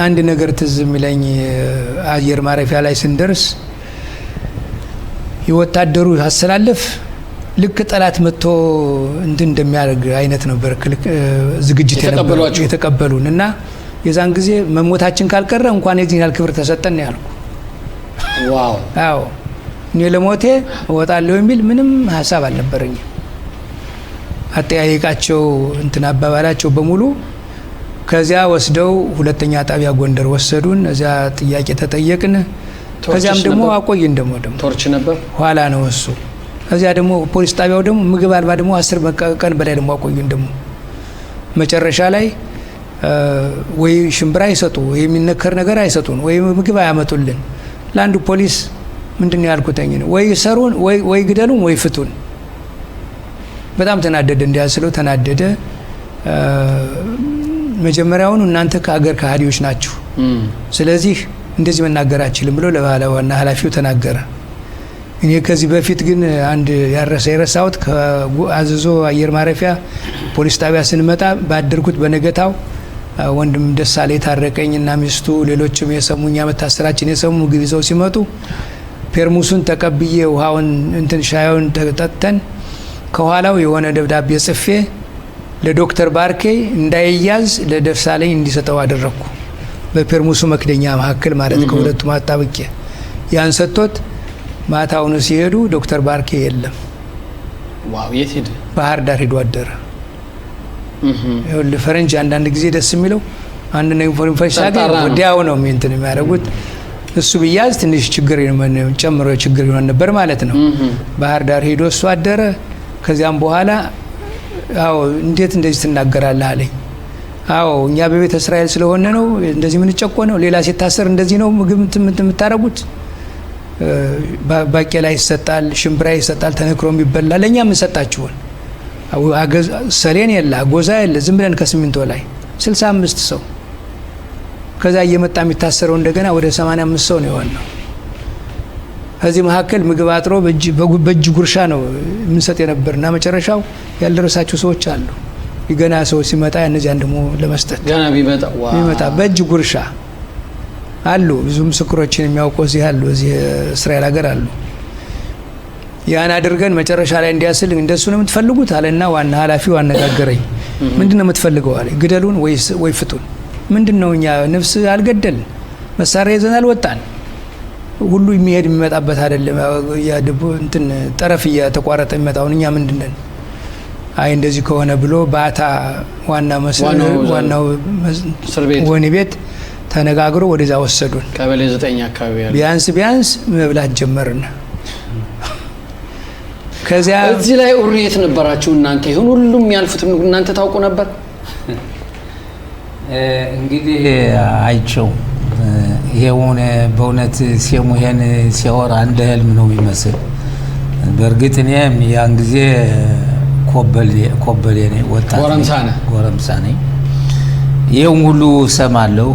አንድ ነገር ትዝ የሚለኝ አየር ማረፊያ ላይ ስንደርስ የወታደሩ አሰላለፍ ልክ ጠላት መጥቶ እንደሚያደርግ አይነት ነበር ዝግጅት የተቀበሉን እና የዛን ጊዜ መሞታችን ካልቀረ እንኳን የዚህን ያህል ክብር ተሰጠን ያልኩ። ዋው! አዎ እኔ ለሞቴ እወጣለሁ የሚል ምንም ሀሳብ አልነበረኝም። አጠያየቃቸው አባባላቸው በሙሉ ከዚያ ወስደው ሁለተኛ ጣቢያ ጎንደር ወሰዱን። እዚያ ጥያቄ ተጠየቅን። ከዚያም ደግሞ አቆይን። ደግሞ ቶርች ነበር ኋላ ነው እሱ። እዚያ ደግሞ ፖሊስ ጣቢያው ደግሞ ምግብ አልባ ደግሞ 10 ቀን በላይ ደግሞ አቆዩን። ደግሞ መጨረሻ ላይ ወይ ሽምብራ አይሰጡ ወይ የሚነከር ነገር አይሰጡን ወይ ምግብ አያመጡልን። ለአንዱ ፖሊስ ምንድን ነው ያልኩትኝ ወይ ሰሩን ወይ ግደሉን ወይ ፍቱን። በጣም ተናደደ። እንዲያስለው ተናደደ። መጀመሪያውኑ እናንተ ከሀገር ከሃዲዎች ናችሁ፣ ስለዚህ እንደዚህ መናገር አችልም ብሎ ለዋና ኃላፊው ተናገረ። እኔ ከዚህ በፊት ግን አንድ የረሳሁት ከአዘዞ አየር ማረፊያ ፖሊስ ጣቢያ ስንመጣ ባደርኩት በነገታው ወንድም ደሳሌ ታረቀኝ እና ሚስቱ ሌሎችም የሰሙኛ መታሰራችን የሰሙ ምግብ ይዘው ሲመጡ ፔርሙሱን ተቀብዬ ውሃውን ሻዩን ተጠጥተን ከኋላው የሆነ ደብዳቤ ጽፌ ለዶክተር ባርኬ እንዳይያዝ ለደሳለኝ እንዲሰጠው አደረኩ። በፔርሙሱ መክደኛ መካከል ማለት ከሁለቱ ማጣበቂ ያን ሰጥቶት ማታውን ሲሄዱ ዶክተር ባርኬ የለም። ዋው! የት ሄደ? ባህር ዳር ሄዶ አደረ። ፈረንጅ አንዳንድ ጊዜ ደስ የሚለው አንድ ነው ኢንፎርሜሽን ሳገኝ ወዲያው ነው እንትን የሚያደርጉት። እሱ ቢያዝ ትንሽ ችግር ይሆን ነበር ማለት ነው። ባህር ዳር ሄዶ እሱ አደረ። ከዚያም በኋላ አዎ እንዴት እንደዚህ ትናገራለህ አለኝ። አዎ እኛ በቤተ እስራኤል ስለሆነ ነው እንደዚህ ምን ጨቆነው፣ ሌላ ሲታሰር እንደዚህ ነው ምግብ የምታረጉት። ባቄላ ይሰጣል፣ ሽምብራ ይሰጣል፣ ተነክሮም ይበላል። ለኛ ምን ሰጣችሁን? ሰሌን የለ አጎዛ የለ፣ ዝም ብለን ከሲሚንቶ ላይ 65 ሰው ከዛ እየመጣ የሚታሰረው እንደገና ወደ 85 ሰው ነው የሆነው። ከዚህ መካከል ምግብ አጥሮ በእጅ ጉርሻ ነው የምንሰጥ የነበርና መጨረሻው ያልደረሳቸው ሰዎች አሉ። ገና ሰው ሲመጣ እነዚያን ደግሞ ለመስጠት ገና ቢመጣ በእጅ ጉርሻ አሉ። ብዙ ምስክሮችን የሚያውቁ እዚህ አሉ፣ እዚህ እስራኤል ሀገር አሉ። ያን አድርገን መጨረሻ ላይ እንዲያስል እንደሱ ነው የምትፈልጉት አለና ዋና ኃላፊው አነጋገረኝ። ምንድነው የምትፈልገው አለ። ግደሉን ወይ ፍቱን። ምንድነው እኛ ነፍስ አልገደልን፣ መሳሪያ ይዘን አልወጣን። ሁሉ የሚመጣበት አይደለም ያደቡ ጠረፍ እየተቋረጠ የሚመጣውን እኛ ምንድነን? አይ እንደዚህ ከሆነ ብሎ ባታ ዋናው ወህኒ ቤት ተነጋግሮ ወደዛ ወሰዱን። ቀበሌ 9 አካባቢ ያለ ቢያንስ መብላት ጀመርን። ከዚያ እዚህ ላይ ኡሪየት ነበራችሁ እናንተ? ይሁን ሁሉም ያልፉት እናንተ ታውቁ ነበር? እንግዲህ አይቸው ይሄውን በእውነት ሲሙሄን ሲያወራ እንደ ህልም ነው የሚመስል። በእርግጥ እኔም ያን ጊዜ ኮበሌ ነኝ፣ ወጣት ጎረምሳ ነኝ። ይሄን ሁሉ ሰማለሁ።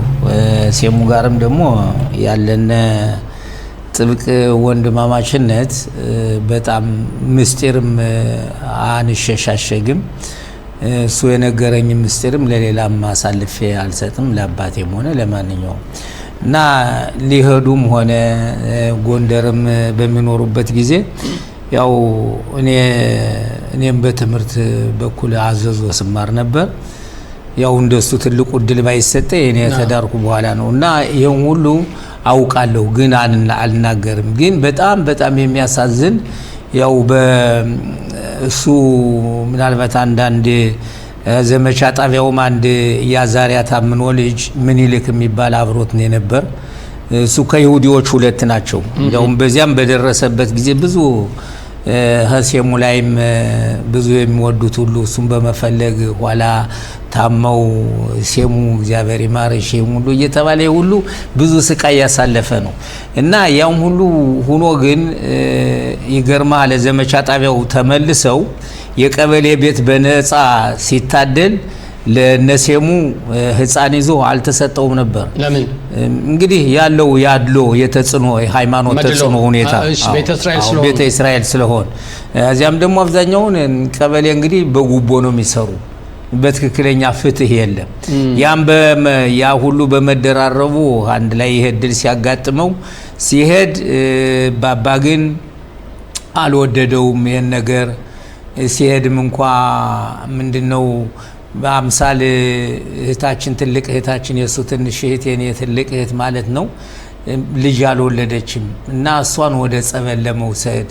ሲሙ ጋርም ደግሞ ያለነ ጥብቅ ወንድማማችነት በጣም ምስጢርም አንሸሻሸግም። እሱ የነገረኝ ምስጢርም ለሌላም አሳልፌ አልሰጥም፣ ለአባቴም ሆነ ለማንኛውም እና ሊሄዱም ሆነ ጎንደርም በሚኖሩበት ጊዜ ያው እኔም በትምህርት በኩል አዘዞ ስማር ነበር። ያው እንደሱ ትልቁ እድል ባይሰጠ እኔ ተዳርኩ በኋላ ነው እና ይሄን ሁሉ አውቃለሁ፣ ግን አልናገርም። ግን በጣም የሚያሳዝን ያው በእሱ ምናልባት አንዳንድ ዘመቻ ጣቢያውም አንድ ያዛሪያ ታምኖ ልጅ ምኒልክ የሚባል አብሮት ነው ነበር። እሱ ከይሁዲዎች 2 ናቸው። እንደውም በዚያም በደረሰበት ጊዜ ብዙ ሀሴሙ ላይም ብዙ የሚወዱት ሁሉ እሱን በመፈለግ ኋላ ታመው ሴሙ እግዚአብሔር ይማር ሼሙ ሁሉ እየተባለ ሁሉ ብዙ ስቃይ ያሳለፈ ነው እና ያም ሁሉ ሆኖ ግን ይገርማል። ለዘመቻ ጣቢያው ተመልሰው የቀበሌ ቤት በነፃ ሲታደል ለነሴሙ ህፃን ይዞ አልተሰጠውም ነበር። ለምን? እንግዲህ ያለው ያድሎ የተጽኖ ሃይማኖት ተጽኖ ሁኔታ ቤተ እስራኤል ስለሆነ እዚያም ደግሞ አብዛኛውን ቀበሌ እንግዲህ በጉቦ ነው የሚሰሩ፣ በትክክለኛ ፍትህ የለም። ያ ሁሉ በመደራረቡ አንድ ላይ ይሄድል ሲያጋጥመው ሲሄድ ባባ ግን አልወደደውም ይሄን ነገር። ሲሄድም እንኳ ምንድነው በአምሳል እህታችን ትልቅ እህታችን የሱ ትንሽ እህት የኔ ትልቅ እህት ማለት ነው ልጅ አልወለደችም እና እሷን ወደ ጸበል ለመውሰድ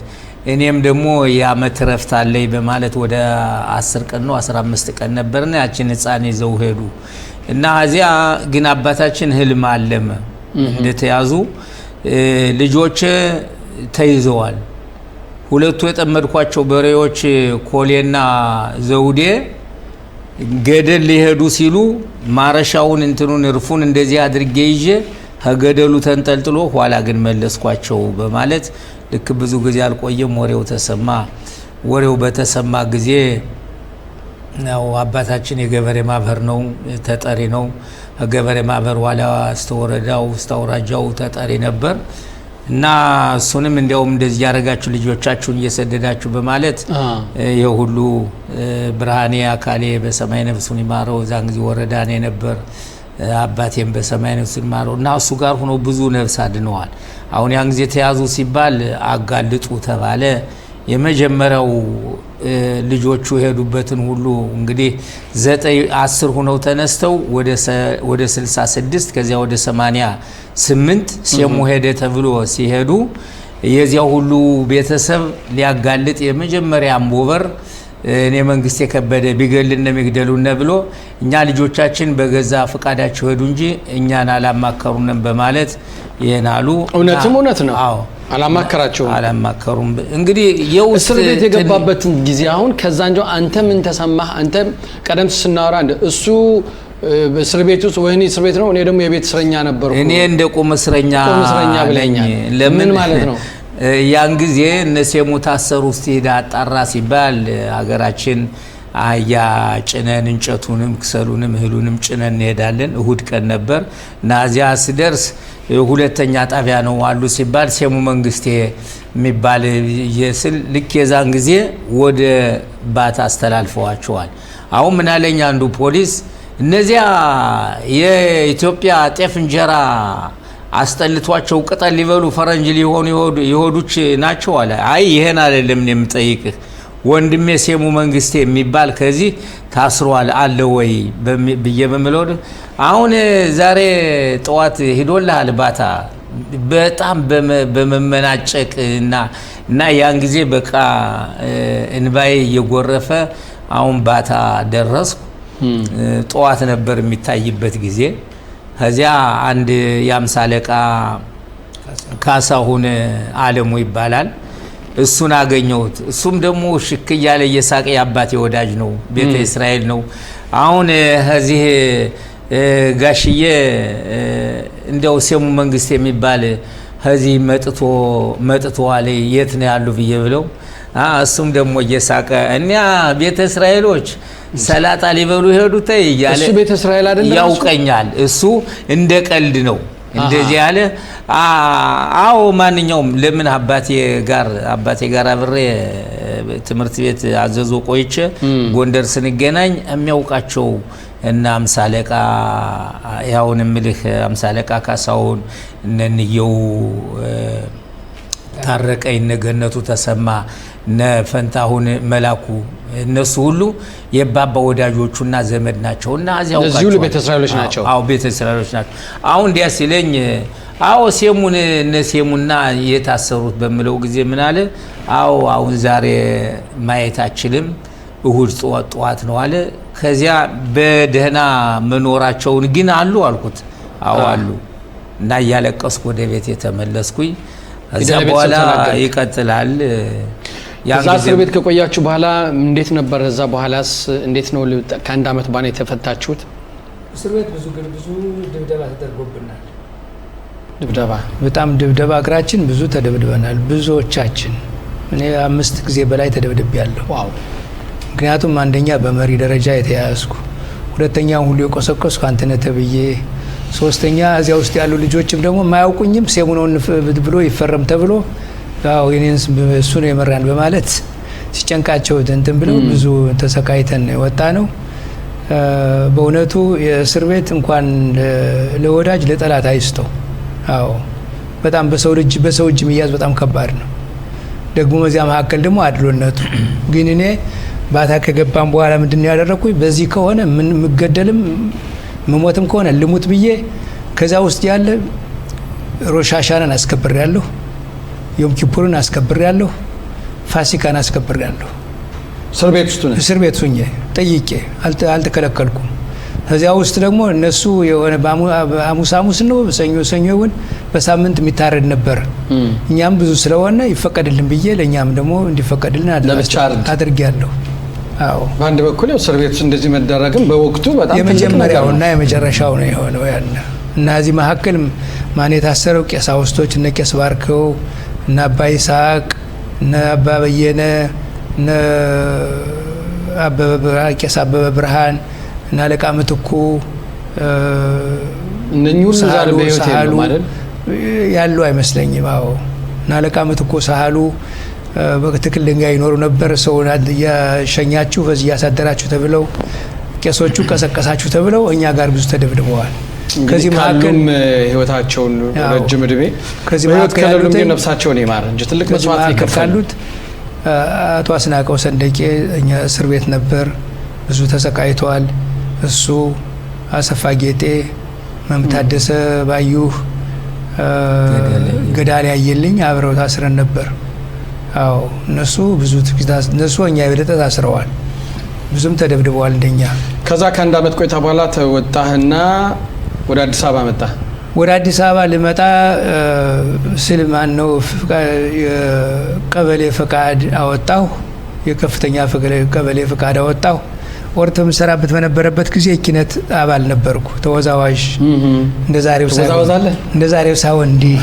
እኔም ደግሞ የአመት ረፍት አለኝ በማለት ወደ 10 ቀን ነው 15 ቀን ነበርና ያችን ህፃን ይዘው ሄዱ እና እዚያ ግን አባታችን ህልም አለመ እንደተያዙ ልጆች ተይዘዋል። ሁለቱ የጠመድኳቸው በሬዎች ኮሌና ዘውዴ ገደል ሊሄዱ ሲሉ ማረሻውን እንትኑን እርፉን እንደዚህ አድርጌ ይዤ ከገደሉ ተንጠልጥሎ ኋላ ግን መለስኳቸው በማለት ልክ ብዙ ጊዜ አልቆየም ወሬው ተሰማ። ወሬው በተሰማ ጊዜ ነው አባታችን የገበሬ ማህበር ነው ተጠሪ ነው። ገበሬ ማህበር ኋላ አስተወረዳው አስተወራጃው ተጠሪ ነበር እና እሱንም እንዲያውም እንደዚህ ያረጋችሁ ልጆቻችሁን እየሰደዳችሁ በማለት የሁሉ ብርሃኔ አካሌ በሰማይ ነፍሱን ይማረው ዛን ጊዜ ወረዳኔ ነበር። አባቴም በሰማይ ነፍሱን ይማረው እና እሱ ጋር ሆኖ ብዙ ነፍስ አድነዋል። አሁን ያን ጊዜ ተያዙ ሲባል አጋልጡ ተባለ። የመጀመሪያው ልጆቹ ሄዱበትን ሁሉ እንግዲህ 9-10 ሆነው ተነስተው ወደ 66 ከዚያ ወደ 88 ሴሙ ሄደ ተብሎ ሲሄዱ የዚያው ሁሉ ቤተሰብ ሊያጋልጥ የመጀመሪያ አምቦበር እኔ መንግስት የከበደ ቢገልነ መግደሉነ ብሎ እኛ ልጆቻችን በገዛ ፍቃዳቸው ሄዱ እንጂ እኛን አላማከሩንም በማለት ይናሉ። እውነትም እውነት ነው። አዎ አላማከሩም። እንግዲህ የውስጥ ቤት የገባበትን ጊዜ አሁን ከዛንጆ አንተ ምን ተሰማህ? አንተ ቀደም ስናወራ እሱ እስር ቤት ውስጥ ወህኒ እስር ቤት ነው፣ እኔ ደግሞ የቤት እስረኛ ነበርኩ። እኔ እንደ ቁም እስረኛ ብለኛል። ለምን ማለት ነው? ያን ጊዜ እነሴሙ ታሰሩ እስቲ ሄዳ አጣራ ሲባል ሀገራችን አያ ጭነን እንጨቱንም ክሰሉንም እህሉንም ጭነን እንሄዳለን። እሁድ ቀን ነበር እና እዚያ ስደርስ ሁለተኛ ጣቢያ ነው አሉ ሲባል ሴሙ መንግስቴ የሚባል የስል ልክ የዛን ጊዜ ወደ ባት አስተላልፈዋቸዋል። አሁን ምን አለኝ አንዱ ፖሊስ እነዚያ የኢትዮጵያ ጤፍ እንጀራ አስጠልቷቸው ቅጠል ሊበሉ ፈረንጅ ሊሆኑ ይሆዱች ናቸው አለ። አይ ይሄን አይደለም የምጠይቅህ ወንድሜ ሴሙ መንግስቴ የሚባል ከዚህ ታስሯል አለ ወይ ብዬ በመለው አሁን ዛሬ ጠዋት ሄዶልሃል ባታ በጣም በመመናጨቅ እና ያን ጊዜ በቃ እንባይ እየጎረፈ አሁን ባታ ደረስኩ። ጠዋት ነበር የሚታይበት ጊዜ። ከዚያ አንድ የአምሳ አለቃ ካሳሁን አለሙ ይባላል እሱን አገኘሁት። እሱም ደግሞ ሽክ እያለ እየሳቀ የአባቴ ወዳጅ ነው፣ ቤተ እስራኤል ነው። አሁን ከዚህ ጋሽዬ እንደው ሴሙ መንግስት የሚባል ከዚህ መጥቷል የት ነው ያሉ ብዬ ብለው እሱም ደግሞ እየሳቀ እኛ ቤተ እስራኤሎች ሰላጣ ሊበሉ ሄዱት እያለ እሱ ቤተ እስራኤል አይደለም ያውቀኛል። እሱ እንደ ቀልድ ነው እንደዚህ ያለ አዎ ማንኛውም ለምን አባቴ ጋር አብሬ ትምህርት ቤት አዘዞ ቆይቼ ጎንደር ስንገናኝ የሚያውቃቸው እና አምሳ አለቃ ያውን ምልህ አምሳ አለቃ ካሳውን እነንየው ታረቀኝ ነገነቱ ተሰማ ነፈንታሁን መላኩ እነሱ ሁሉ የባባ ወዳጆቹና ዘመድ ናቸውና አዚያው እዚሁ ቤተ እስራኤሎች ናቸው። አዎ ቤተ እስራኤሎች ናቸው። አሁን እንዲያ ሲለኝ አዎ ሴሙን ነሴሙና የታሰሩት በመለው ጊዜ ምን አለ አዎ አሁን ዛሬ ማየት አችልም እሁድ ጧት ነው አለ። ከዚያ በደህና መኖራቸውን ግን አሉ አልኩት። አዎ አሉ እና ያለቀስኩ ወደ ቤት የተመለስኩኝ። እዚያ በኋላ ይቀጥላል። እዛ እስር ቤት ከቆያችሁ በኋላ እንዴት ነበር? እዛ በኋላስ እንዴት ነው ከአንድ አመት በኋላ የተፈታችሁት? እስር ቤት ብዙ ድብደባ ተደርጎብናል። ድብደባ በጣም ድብደባ፣ እግራችን ብዙ ተደብድበናል። ብዙዎቻችን እኔ 5 ጊዜ በላይ ተደብድቤያለሁ። ዋው! ምክንያቱም አንደኛ በመሪ ደረጃ የተያያዝኩ፣ ሁለተኛ ሁሉ የቆሰቆስኩ አንተ ነህ ተብዬ፣ ሶስተኛ እዚያ ውስጥ ያሉ ልጆችም ደግሞ የማያውቁኝም ሴሙኖን ብሎ ይፈረም ተብሎ ያው የኔን እሱ ነው የመራን በማለት ሲጨንቃቸው እንትን ብለው ብዙ ተሰቃይተን ወጣ ነው። በእውነቱ የእስር ቤት እንኳን ለወዳጅ ለጠላት አይስጠው። አዎ በጣም በሰው እጅ መያዝ በጣም ከባድ ነው። ደግሞ በዚያ መካከል ደግሞ አድሎነቱ ግን እኔ ባታ ከገባም በኋላ ምንድነው ያደረኩኝ? በዚህ ከሆነ ምን ምገደልም መሞትም ከሆነ ልሙት ብዬ ከዛ ውስጥ ያለ ሮሻሻናን አስከብሬያለሁ፣ ዮም ኪፑርን አስከብሬያለሁ፣ ፋሲካን አስከብሬያለሁ። እስር ቤት ሆኜ ጠይቄ አልተከለከልኩም። ከዚያ ውስጥ ደግሞ እነሱ የሆነ ሐሙስ ነው ሰኞ ይሁን በሳምንት የሚታረድ ነበር። እኛም ብዙ ስለሆነ ይፈቀድልን ብዬ ለእኛም ደግሞ እንዲፈቀድልን አድርጌያለሁ። አዎ በአንድ በኩል እስር ቤት እንደዚህ መደረግም በወቅቱ በጣም የመጀመሪያውና የመጨረሻው ነው የሆነው ያለ እና እዚህ መካከል ማን የታሰረው ቀሳውስቶች እነ ቄስ ባርከው እና አባ ይስሐቅ እና አባ በየነ እና ቄስ አበበ ብርሃን እና አለቃ ምትኩ እነኚሁ ሳሉ ማለት ያሉ አይመስለኝም። አዎ እና አለቃ ምትኩ ሳሉ በትክክል ድንጋይ ይኖሩ ነበር። ሰው ያሸኛችሁ በዚህ ያሳደራችሁ ተብለው ቄሶቹ ቀሰቀሳችሁ ተብለው እኛ ጋር ብዙ ተደብድበዋል። ከዚህ መካከል ህይወታቸውን ረጅም እድሜ ከዚህ መካከል ነፍሳቸውን ይማር እንጂ ትልቅ መስዋዕት ይከፍላሉት። አቶ አስናቀው ሰንደቄ እኛ እስር ቤት ነበር፣ ብዙ ተሰቃይተዋል። እሱ አሰፋ ጌጤ፣ መምታደሰ ባዩ፣ ገዳል ያየልኝ አብረው ታስረን ነበር። አዎ እነሱ ብዙ እነሱ እኛ የበለጠ ታስረዋል፣ ብዙም ተደብድበዋል እንደኛ። ከዛ ከአንድ አመት ቆይታ በኋላ ተወጣህና ወደ አዲስ አበባ መጣ። ወደ አዲስ አበባ ልመጣ ስል ማን ነው የቀበሌ ፈቃድ አወጣሁ። የከፍተኛ ቀበሌ ፈቃድ አወጣሁ። ወርተ ምሰራበት በነበረበት ጊዜ የኪነት አባል ነበርኩ፣ ተወዛዋዥ። እንደ ዛሬው ሳይሆን እንዲህ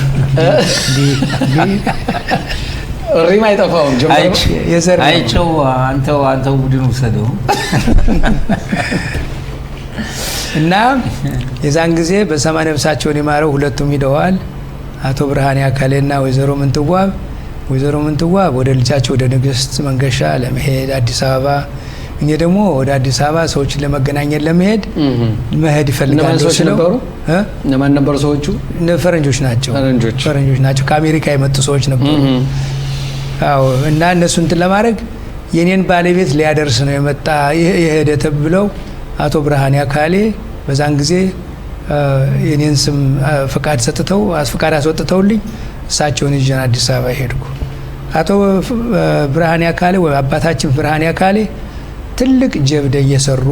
ሪም አይጠፋውም። አይቸው አንተው ቡድን ወሰደው እና የዛን ጊዜ በሰማይ ነፍሳቸውን ይማረው ሁለቱም ሂደዋል። አቶ ብርሃኔ አካሌና ወይዘሮ ምንትዋብ ወደ ልጃቸው ወደ ንግስት መንገሻ ለመሄድ አዲስ አበባ፣ እኔ ደግሞ ወደ አዲስ አበባ ሰዎችን ለመገናኘት ለመሄድ ይፈልጋሉ ስለው እነማን ነበሩ ሰዎቹ? ፈረንጆች ናቸው። ከአሜሪካ የመጡ ሰዎች ነበሩ። አዎ እና እነሱ እንትን ለማድረግ የኔን ባለቤት ሊያደርስ ነው የመጣ የሄደ ተብለው አቶ ብርሃኔ አካሌ በዛን ጊዜ የኔን ስም ፈቃድ አስወጥተውልኝ እሳቸውን ይዤ አዲስ አበባ ሄድኩ። አቶ ብርሃኔ አካሌ ወይ አባታችን ብርሃኔ አካሌ ትልቅ ጀብደ እየሰሩ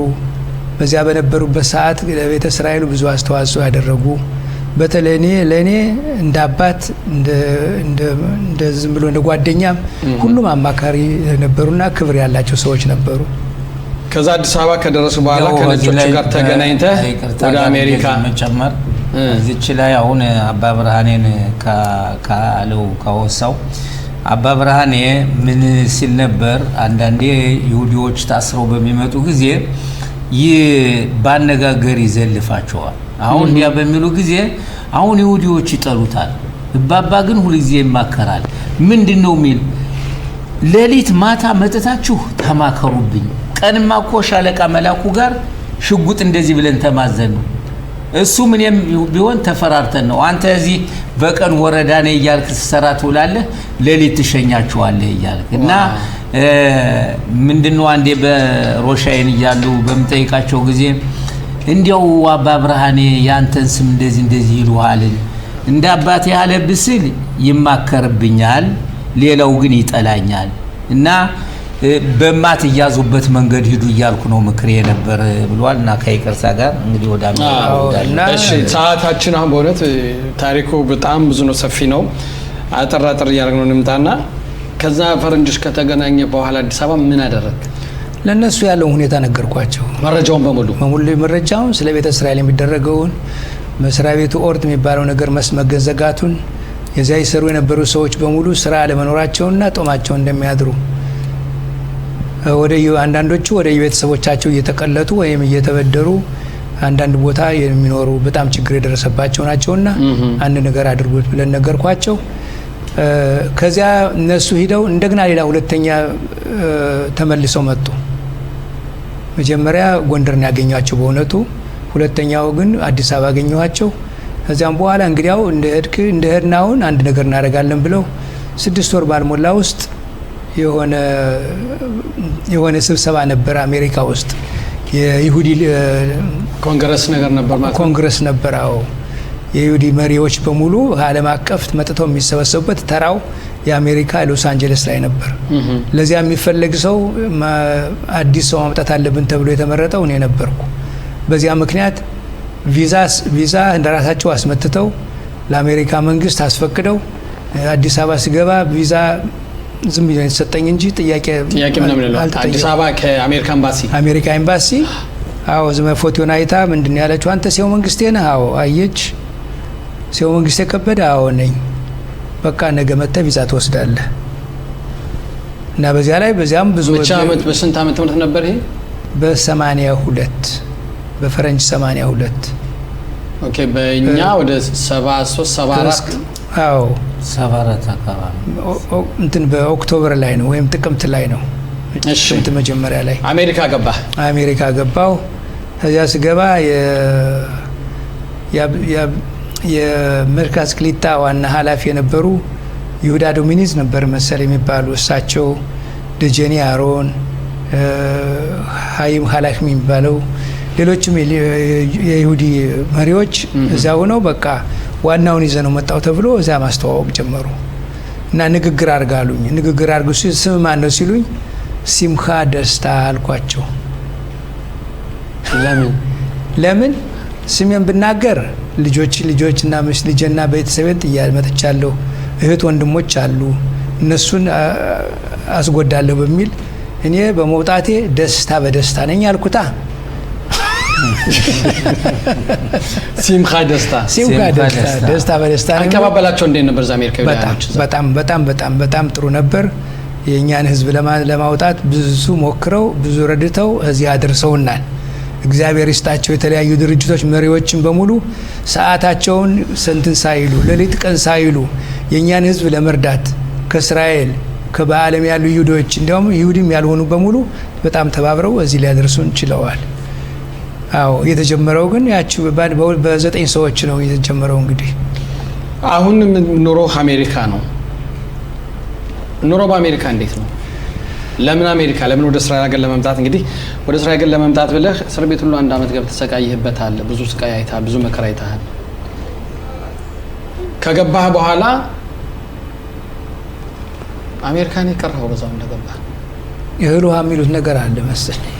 በዚያ በነበሩበት ሰዓት ለቤተ እስራኤሉ ብዙ አስተዋጽኦ ያደረጉ፣ በተለይ ለእኔ እንደ አባት እንደ ዝም ብሎ እንደ ጓደኛም ሁሉም አማካሪ ነበሩና ክብር ያላቸው ሰዎች ነበሩ። ከዛ አዲስ አበባ ከደረሱ በኋላ ከነጮቹ ጋር ተገናኝተህ ወደ አሜሪካ መጨመር እዚች ላይ አሁን አባ ብርሃኔን ካለው ካወሳው አባ ብርሃኔ ምን ሲል ነበር? አንዳንዴ ይሁዲዎች ታስረው በሚመጡ ጊዜ ባነጋገር ይዘልፋቸዋል። አሁን እንዲያ በሚሉ ጊዜ አሁን ይሁዲዎች ይጠሉታል። እባባ ግን ሁልጊዜ ይማከራል። ምንድነው ሚል ሌሊት ማታ መጥታችሁ ተማከሩብኝ። ቀንማ እኮ ሻለቃ መላኩ ጋር ሽጉጥ እንደዚህ ብለን ተማዘን ነው። እሱ ምንም ቢሆን ተፈራርተን ነው። አንተ እዚህ በቀን ወረዳ ነህ እያልክ ስትሰራ ትውላለህ፣ ሌሊት ትሸኛቸዋለህ እያልክ እና ምንድነው አንዴ በሮሻይን እያሉ በምጠይቃቸው ጊዜ እንዲያው አባ ብርሃኔ ያንተን ስም እንደዚህ ይሉሃል፣ እንደ አባቴ ያለ ብስል ይማከርብኛል፣ ሌላው ግን ይጠላኛል እና በማት ያዙበት መንገድ ሂዱ እያልኩ ነው ምክሬ ነበር ብሏል። እና ከይቅርታ ጋር እንግዲህ ወደ አሜሪካ እሺ፣ ሰዓታችን አሁን በእውነት ታሪኩ በጣም ብዙ ነው፣ ሰፊ ነው። አጠራጥር እያደረግን ነው እንምጣና ከዛ ፈረንጆች ከተገናኘ በኋላ አዲስ አበባ ምን አደረግ? ለነሱ ያለውን ሁኔታ ነገርኳቸው። መረጃውን በሙሉ መረጃውን ስለ ቤተ እስራኤል የሚደረገውን መስሪያ ቤቱ ኦርት የሚባለው ነገር መገዘጋቱን የዚያ ይሰሩ የነበሩ ሰዎች በሙሉ ስራ አለመኖራቸውና ጦማቸውን እንደሚያድሩ አንዳንዶቹ ወደ ቤተሰቦቻቸው እየተቀለጡ ወይም እየተበደሩ አንዳንድ ቦታ የሚኖሩ በጣም ችግር የደረሰባቸው ናቸውና አንድ ነገር አድርጉት ብለን ነገርኳቸው። ከዚያ እነሱ ሂደው እንደገና ሌላ ሁለተኛ ተመልሰው መጡ። መጀመሪያ ጎንደርን ያገኟቸው በእውነቱ፣ ሁለተኛው ግን አዲስ አበባ አገኘኋቸው። ከዚያም በኋላ እንግዲያው እንደሄድን አሁን አንድ ነገር እናደርጋለን ብለው 6 ወር ባልሞላ ውስጥ የሆነ ስብሰባ ነበር አሜሪካ ውስጥ የይሁዲ ኮንግረስ ነገር ነበር ማለት ኮንግረስ ነበር። አዎ የይሁዲ መሪዎች በሙሉ ዓለም አቀፍ መጥተው የሚሰበሰቡበት ተራው የአሜሪካ ሎስ አንጀለስ ላይ ነበር። ለዚያ የሚፈልግ ሰው አዲስ ሰው ማምጣት አለብን ተብሎ የተመረጠው እኔ ነበርኩ። በዚያ ምክንያት ቪዛ እንደራሳቸው አስመትተው ለአሜሪካ መንግስት አስፈቅደው አዲስ አበባ ሲገባ ቪዛ ዝም ብሎ የተሰጠኝ እንጂ ጥያቄ ምንም ነው። አዲስ አበባ ከአሜሪካ ኤምባሲ አዎ ዝም ፎቶን አይታ ምንድነው ያለችው? አንተ ሲው መንግስቴ ነህ? አዎ አየች። ሲው መንግስቴ ከበደ? አዎ ነኝ። በቃ ነገ መጥተህ ቪዛ ትወስዳለህ። እና በዚያም ብዙ ዓመት በስንት ዓመት ነበር ይሄ? በ82 በፈረንጅ 82 ኦኬ። በእኛ ወደ 73 74 አዎ 74 አካባቢ እንትን በኦክቶበር ላይ ነው ወይም ጥቅምት ላይ ነው። ጥቅምት መጀመሪያ ላይ አሜሪካ ገባው። ከዚያ ስገባ የመርካዝ ክሊጣ ዋና ኃላፊ የነበሩ ይሁዳ ዶሚኒዝ ነበር መሰል የሚባሉ እሳቸው፣ ደጀኒ አሮን፣ ሀይም ሀላክሚ የሚባለው ሌሎችም የይሁዲ መሪዎች እዛ ሆነው በቃ ዋናውን ይዘ ነው መጣው ተብሎ እዛ ማስተዋወቅ ጀመሩ። እና ንግግር አርጋሉኝ። ንግግር አርጉ ስም ማን ነው ሲሉኝ ሲምካ ደስታ አልኳቸው። ለምን ስሜን ብናገር ልጆችና ልጅና ቤተሰቤን ጥያቄ መጥቻለሁ፣ እህት ወንድሞች አሉ፣ እነሱን አስጎዳለሁ በሚል እኔ በመውጣቴ ደስታ በደስታ ነኝ አልኩታ። ሲምካ ደስታ በደስታ ነኝ። አቀባበላቸው እንዴት ነበር? አሜሪካዊ በጣም ጥሩ ነበር። የእኛን ህዝብ ለማውጣት ብዙ ሞክረው ብዙ ረድተው እዚህ አድርሰውናል። እግዚአብሔር ይስጣቸው። የተለያዩ ድርጅቶች መሪዎችን በሙሉ ሰዓታቸውን ስንትን ሳይሉ ሌሊት ቀን ሳይሉ የእኛን ህዝብ ለመርዳት ከእስራኤል በዓለም ያሉ ይሁዶች እንዲያውም ይሁዲም ያልሆኑ በሙሉ በጣም ተባብረው እዚህ ሊያደርሱን ችለዋል። አዎ የተጀመረው ግን ያቺ በ9 ሰዎች ነው የተጀመረው። እንግዲህ አሁን ኑሮ አሜሪካ ነው። ኑሮ በአሜሪካ እንዴት ነው? ለምን አሜሪካ? ለምን ወደ እስራኤል ሀገር ለመምጣት? እንግዲህ ወደ እስራኤል ሀገር ለመምጣት ብለህ እስር ቤት ሁሉ 1 ዓመት ገብተህ ተሰቃይህበታል። ብዙ ስቃይ አይተሃል፣ ብዙ መከራ አይተሃል። ከገባህ በኋላ አሜሪካን የቀረው በዛው እንደገባህ እህል ውሃ የሚሉት ነገር አለ መሰለኝ።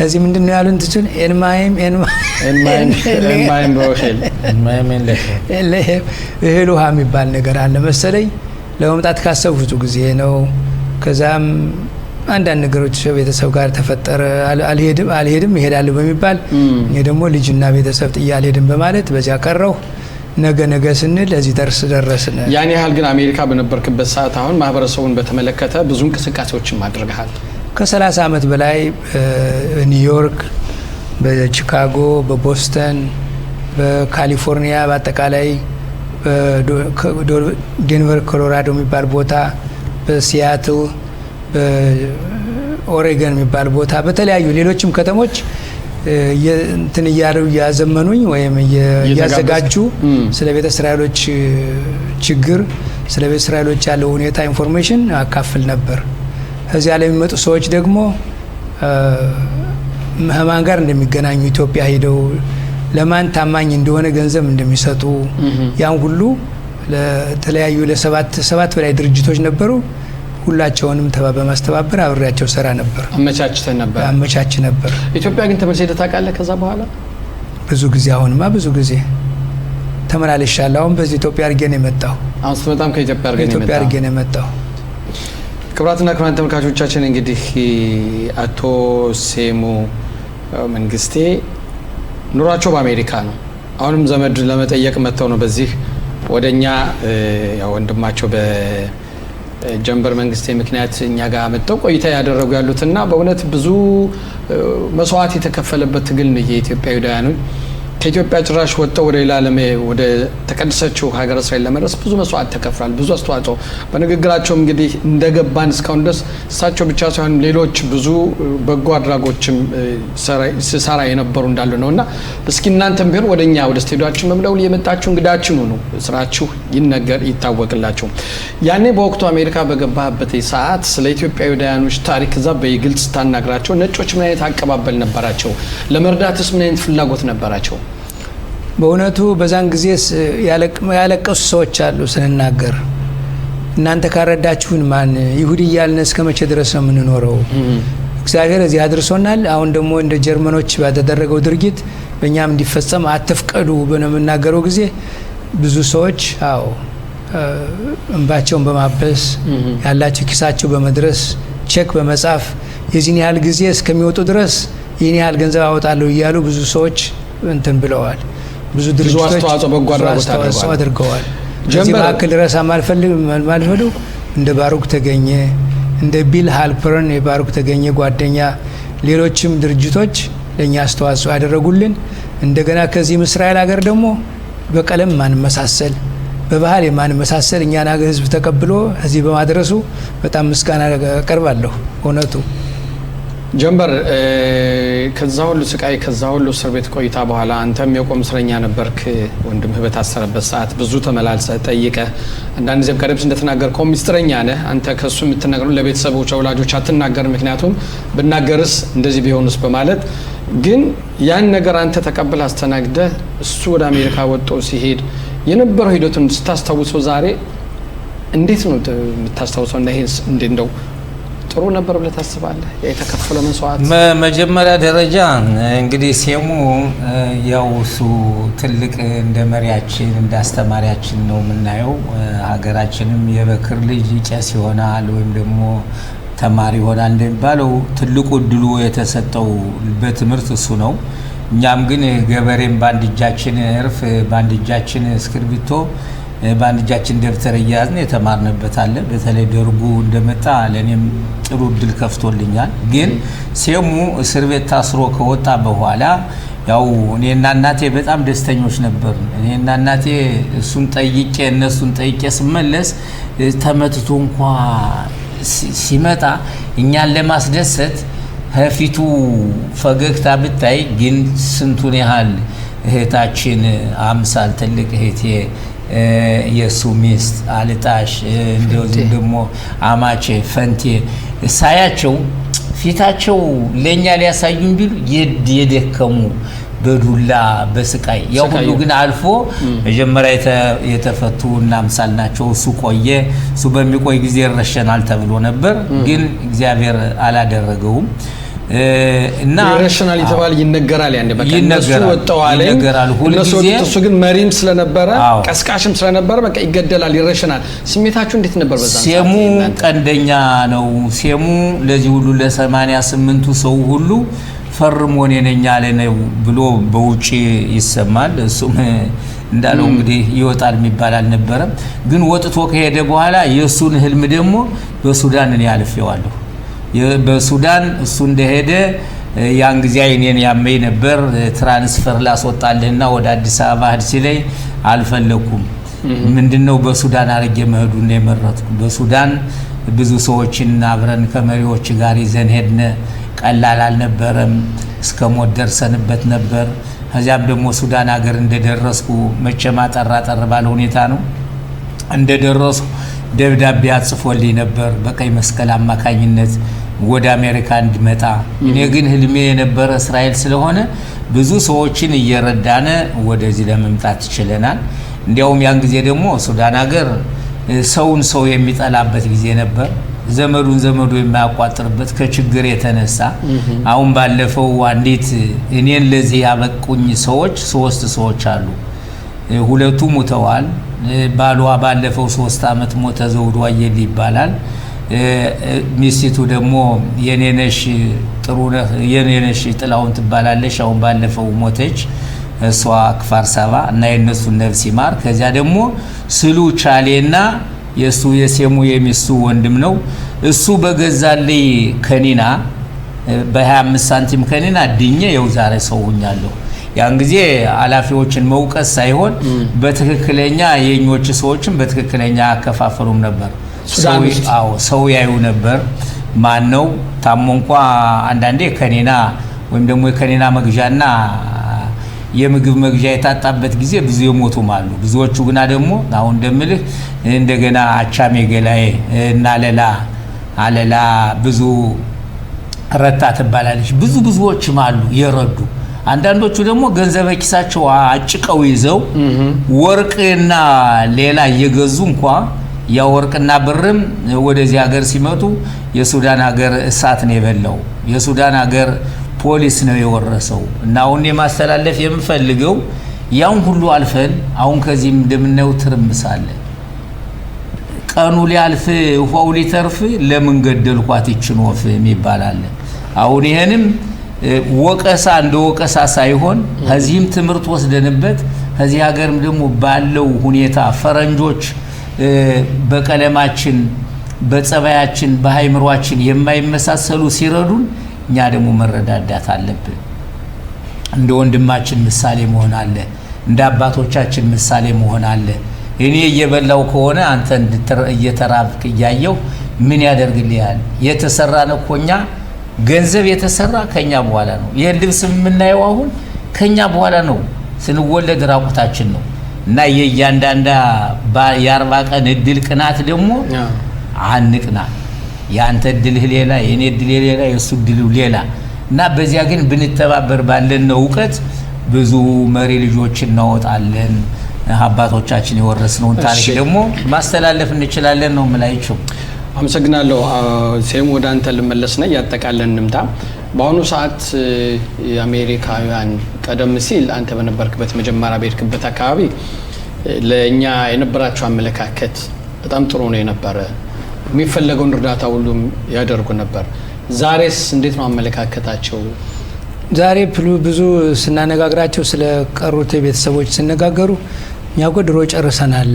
እዚህ ምንድነው ያሉን ትችል ኤንማይም በወሄል እህል ውሃ የሚባል ነገር አለ መሰለኝ። ለመምጣት ካሰብኩት ጊዜ ነው። ከዛም አንዳንድ ነገሮች ቤተሰብ ጋር ተፈጠረ። አልሄድም እሄዳለሁ በሚባል እኔ ደግሞ ልጅና ቤተሰብ ጥዬ አልሄድም በማለት በዚያ ቀረሁ። ነገ ስንል እዚህ ደረስን። ያን ያህል ግን አሜሪካ በነበርክበት ሰዓት አሁን ማህበረሰቡን በተመለከተ ብዙ እንቅስቃሴዎችን አድርገሃል። ከ30 ዓመት በላይ በኒውዮርክ፣ በቺካጎ፣ በቦስተን፣ በካሊፎርኒያ በአጠቃላይ ዴንቨር ኮሎራዶ የሚባል ቦታ፣ በሲያትል፣ በኦሬገን የሚባል ቦታ፣ በተለያዩ ሌሎችም ከተሞች እንትን እያዘመኑኝ ወይም እያዘጋጁ ስለ ቤተ እስራኤሎች ችግር፣ ስለ ቤተ እስራኤሎች ያለው ሁኔታ ኢንፎርሜሽን አካፍል ነበር። ከዚያ ላይ የሚመጡ ሰዎች ደግሞ ከማን ጋር እንደሚገናኙ ኢትዮጵያ ሄደው ለማን ታማኝ እንደሆነ ገንዘብ እንደሚሰጡ ያን ሁሉ ለተለያዩ ለሰባት በላይ ድርጅቶች ነበሩ። ሁላቸውንም በማስተባበር አብሬያቸው ሰራ ነበር። አመቻች ነበር። ኢትዮጵያ ግን ተመልሰህ ሄደህ ታውቃለህ? ከዛ በኋላ ብዙ ጊዜ አሁንማ ብዙ ጊዜ ተመላልሻለሁ። አሁን በዚህ ኢትዮጵያ አድርጌ ነው የመጣው። አሁን በጣም ከኢትዮጵያ አድርጌ ነው የመጣው። ክቡራትና ክቡራን ተመልካቾቻችን እንግዲህ አቶ ሴሙ መንግስቴ ኑሯቸው በአሜሪካ ነው። አሁንም ዘመድ ለመጠየቅ መጥተው ነው በዚህ ወደኛ ያው ወንድማቸው በጀንበር መንግስቴ ምክንያት እኛ ጋር መጥተው ቆይታ ያደረጉ ያሉትና በእውነት ብዙ መስዋዕት የተከፈለበት ትግል ነው የኢትዮጵያውያን ከኢትዮጵያ ጭራሽ ወጥተው ወደ ሌላ ዓለም ወደ ተቀደሰችው ሀገረ እስራኤል ለመድረስ ብዙ መስዋዕት ተከፍሏል። ብዙ አስተዋጽኦ በንግግራቸው እንግዲህ እንደገባን እስካሁን ድረስ እሳቸው ብቻ ሳይሆን ሌሎች ብዙ በጎ አድራጎችም ሲሰራ የነበሩ እንዳሉ ነውና እስኪ እናንተም ቢሆን ወደኛ ወደ ስቱዲዮአችን መምለው የመጣችሁ እንግዳችን ሆኑ ስራችሁ ይነገር ይታወቅላችሁ። ያኔ በወቅቱ አሜሪካ በገባበት ሰዓት ስለ ኢትዮጵያውያኖች ታሪክ እዛ በግልጽ ታናግራቸው ነጮች ምን አይነት አቀባበል ነበራቸው? ለመርዳትስ ምን አይነት ፍላጎት ነበራቸው? በእውነቱ በዛን ጊዜ ያለቀሱ ሰዎች አሉ ስንናገር። እናንተ ካረዳችሁን ማን ይሁዲ እያልን እስከ መቼ ድረስ ነው የምንኖረው? እግዚአብሔር እዚህ አድርሶናል። አሁን ደግሞ እንደ ጀርመኖች ባደረገው ድርጊት በእኛም እንዲፈጸም አትፍቀዱ በምናገረው ጊዜ ብዙ ሰዎች አዎ እንባቸውን በማበስ ያላቸው ኪሳቸው በመድረስ ቼክ በመጻፍ የዚህን ያህል ጊዜ እስከሚወጡ ድረስ ይህን ያህል ገንዘብ አወጣለሁ እያሉ ብዙ ሰዎች እንትን ብለዋል። ብዙ ድርጅቶች በጎ አድራጎት አድርገዋል። በዚህ መካከል ረሳ ማልፈልግ እንደ ባሩክ ተገኘ እንደ ቢል ሃልፐርን የባሩክ ተገኘ ጓደኛ ሌሎችም ድርጅቶች ለኛ አስተዋጽኦ ያደረጉልን እንደገና ከዚህ እስራኤል ሀገር ደግሞ በቀለም ማንመሳሰል በባህል የማንመሳሰል እኛን ሀገር ህዝብ ተቀብሎ እዚህ በማድረሱ በጣም ምስጋና አቀርባለሁ። እውነቱ ጀንበር ከዛ ሁሉ ስቃይ ከዛ ሁሉ እስር ቤት ቆይታ በኋላ አንተም የቆም እስረኛ ነበርክ። ወንድምህ በታሰረበት ሰዓት ብዙ ተመላልሰ ጠይቀ አንዳንድ ጊዜም ቀደምስ እንደተናገርከው ሚስጥረኛ ነህ አንተ። ከሱ የምትናገረው ለቤተሰቦች ወላጆች አትናገር፣ ምክንያቱም ብናገርስ እንደዚህ ቢሆንስ በማለት ግን ያን ነገር አንተ ተቀብለህ አስተናግደህ እሱ ወደ አሜሪካ ወጥቶ ሲሄድ የነበረው ሂደቱን ስታስታውሰው ዛሬ እንዴት ነው የምታስታውሰው? እና ይሄን እንደው ጥሩ ነበር ብለህ ታስባለህ? የተከፈለው መስዋዕት መጀመሪያ ደረጃ እንግዲህ ሴሙ ያው እሱ ትልቅ እንደ መሪያችን እንደ አስተማሪያችን ነው የምናየው። ሀገራችንም የበክር ልጅ ቄስ ይሆናል ወይም ደግሞ ተማሪ ይሆናል እንደሚባለው ትልቁ እድሉ የተሰጠው በትምህርት እሱ ነው። እኛም ግን ገበሬም በአንድ እጃችን እርፍ በአንድ እጃችን እስክርቢቶ በአንድ እጃችን ደብተር እያያዝን የተማርንበት አለ። በተለይ ደርጉ እንደመጣ ለኔም ጥሩ እድል ከፍቶልኛል። ግን ሴሙ እስር ቤት ታስሮ ከወጣ በኋላ ያው እኔና እናቴ በጣም ደስተኞች ነበር። እኔና እናቴ እሱን ጠይቄ እነሱን ጠይቄ ስመለስ ተመትቶ እንኳ ሲመጣ እኛን ለማስደሰት ከፊቱ ፈገግታ ብታይ ግን ስንቱን ያህል እህታችን አምሳል ትልቅ እህቴ የሱ ሚስት አልጣሽ እንደዚህ ደግሞ አማቼ ፈንቴ ሳያቸው ፊታቸው ለኛ ሊያሳዩን ቢሉ የደከሙ በዱላ በስቃይ ያው ሁሉ ግን አልፎ መጀመሪያ የተፈቱ እና አምሳል ናቸው። እሱ ቆየ። እሱ በሚቆይ ጊዜ ይረሸናል ተብሎ ነበር፣ ግን እግዚአብሔር አላደረገውም። እና ይረሽናል ይተባል ይነገራል። ያንዴ በቃ እነሱ ወጣዋል ሁሉ ጊዜ እሱ ግን መሪም ስለነበረ ቀስቃሽም ስለነበረ በቃ ይገደላል ይረሽናል። ስሜታችሁ እንዴት ነበር በዛ? ሴሙ ቀንደኛ ነው። ሴሙ ለዚህ ሁሉ ለ88ቱ ሰው ሁሉ ፈርሞ ነኝ ያለ ነው ብሎ በውጪ ይሰማል። እሱም እንዳለው እንግዲህ ይወጣል የሚባል አልነበረም። ግን ወጥቶ ከሄደ በኋላ የሱን ህልም ደግሞ በሱዳን እኔ አልፌዋለሁ። በሱዳን እሱ እንደሄደ ያን ጊዜ አይኔን ያመኝ ነበር። ትራንስፈር ላስወጣልህና ወደ አዲስ አበባ ሄድ ሲለኝ አልፈለኩም። ምንድነው በሱዳን አርጌ መሄዱ ነው የመረጥኩ። በሱዳን ብዙ ሰዎችን አብረን ከመሪዎች ጋር ይዘን ሄድነ። ቀላል አልነበረም። እስከ ሞት ደርሰንበት ነበር። ከዚያም ደግሞ ሱዳን ሀገር እንደደረስኩ መቼም አጠር ባለ ሁኔታ ነው እንደደረስኩ ደብዳቤ አጽፎልኝ ነበር በቀይ መስቀል አማካኝነት ወደ አሜሪካ እንድመጣ። እኔ ግን ህልሜ የነበረ እስራኤል ስለሆነ ብዙ ሰዎችን እየረዳነ ወደዚህ ለመምጣት ይችላል። እንዲያውም ያን ጊዜ ደግሞ ሱዳን ሀገር ሰውን ሰው የሚጠላበት ጊዜ ነበር። ዘመዱ የማያቋጥርበት ከችግር የተነሳ አሁን ባለፈው አንዲት እኔን ለዚህ ያበቁኝ ሰዎች 3 ሰዎች አሉ። ሁለቱ ሙተዋል። ባሏ ባለፈው 3 አመት ሞተ፣ ዘውዱ አየል ይባላል። ሚስቱ ደግሞ የኔነሽ ጥሩነህ የኔነሽ ጥላውን ትባላለች። አሁን ባለፈው ሞተች። እሷ ክፋር ሰባ እና የነሱን ነፍስ ይማር። ከዚያ ደግሞ ስሉ ቻሌና የሱ የሴሙ የሚስቱ ወንድም ነው። እሱ በገዛልኝ ከኒና በ25 ሳንቲም ከኒና ድኜ የው ዛሬ ሰው ሆኛለሁ። ያን ጊዜ ኃላፊዎችን መውቀስ ሳይሆን በትክክለኛ የኞች ሰዎችን በትክክለኛ አከፋፈሉም ነበር። ሰው ያዩ ነበር። ማን ነው ታሞ እንኳ አንዳንዴ ከኒና ወይም ደግሞ የከኒና መግዣና የምግብ መግዣ የታጣበት ጊዜ ብዙ የሞቱም አሉ። ብዙዎቹ ግና ደግሞ አሁን እንደምልህ እንደገና አቻሜ ገላዬ እና አለላ ብዙ ረታ ትባላለች። ብዙዎችም አሉ የረዱ። አንዳንዶቹ ደግሞ ገንዘብ ኪሳቸው አጭቀው ይዘው ወርቅና ሌላ እየገዙ እንኳ ያ ወርቅና ብርም ወደዚህ ሀገር ሲመጡ የሱዳን ሀገር እሳት ነው የበላው። የሱዳን ሀገር ፖሊስ ነው የወረሰው። እና አሁን የማስተላለፍ የምፈልገው ያን ሁሉ አልፈን አሁን ከዚህም እንደምናየው ትርምሳለ። ቀኑ ሊያልፍ ውሃው ሊተርፍ ለምን ገደልኳት ይችን ወፍ የሚባል አለ። አሁን ይሄንም ወቀሳ እንደ ወቀሳ ሳይሆን ከዚህም ትምህርት ወስደንበት ከዚህ ሀገርም ደግሞ ባለው ሁኔታ ፈረንጆች በቀለማችን በጸባያችን በሃይምሯችን የማይመሳሰሉ ሲረዱን እኛ ደግሞ መረዳዳት አለብን። እንደ ወንድማችን ምሳሌ መሆን አለ፣ እንደ አባቶቻችን ምሳሌ መሆን አለ። እኔ እየበላው ከሆነ አንተ እየተራብክ እያየው ምን ያደርግልኛል? የተሰራ ነው ኮኛ ገንዘብ የተሰራ ከኛ በኋላ ነው። ይሄን ልብስ የምናየው አሁን ከኛ በኋላ ነው። ስንወለድ ራቁታችን ነው። እና የእያንዳንዳ የ40 ቀን እድል ቅናት ደግሞ አንቅና። ያንተ እድልህ ሌላ፣ የኔ እድል ሌላ፣ የሱ እድል ሌላ። እና በዚያ ግን ብንተባበር ባለን ዕውቀት ብዙ መሪ ልጆች እናወጣለን። አባቶቻችን የወረስነውን ታሪክ ደግሞ ማስተላለፍ እንችላለን ነው የምላችሁ። አመሰግናለሁ። ሴም ወደ አንተ ልመለስ ነው ያጠቃለን እንምጣ። በአሁኑ ሰዓት የአሜሪካውያን ቀደም ሲል አንተ በነበርክበት መጀመሪያ በሄድክበት አካባቢ ለኛ የነበራቸው አመለካከት በጣም ጥሩ ነው የነበረ። የሚፈለገውን እርዳታ ሁሉም ያደርጉ ነበር። ዛሬስ እንዴት ነው አመለካከታቸው? ዛሬ ብዙ ስናነጋግራቸው ስለ ቀሩት ቤተሰቦች ሲነጋገሩ እኛ እኮ ድሮ ጨርሰናል፣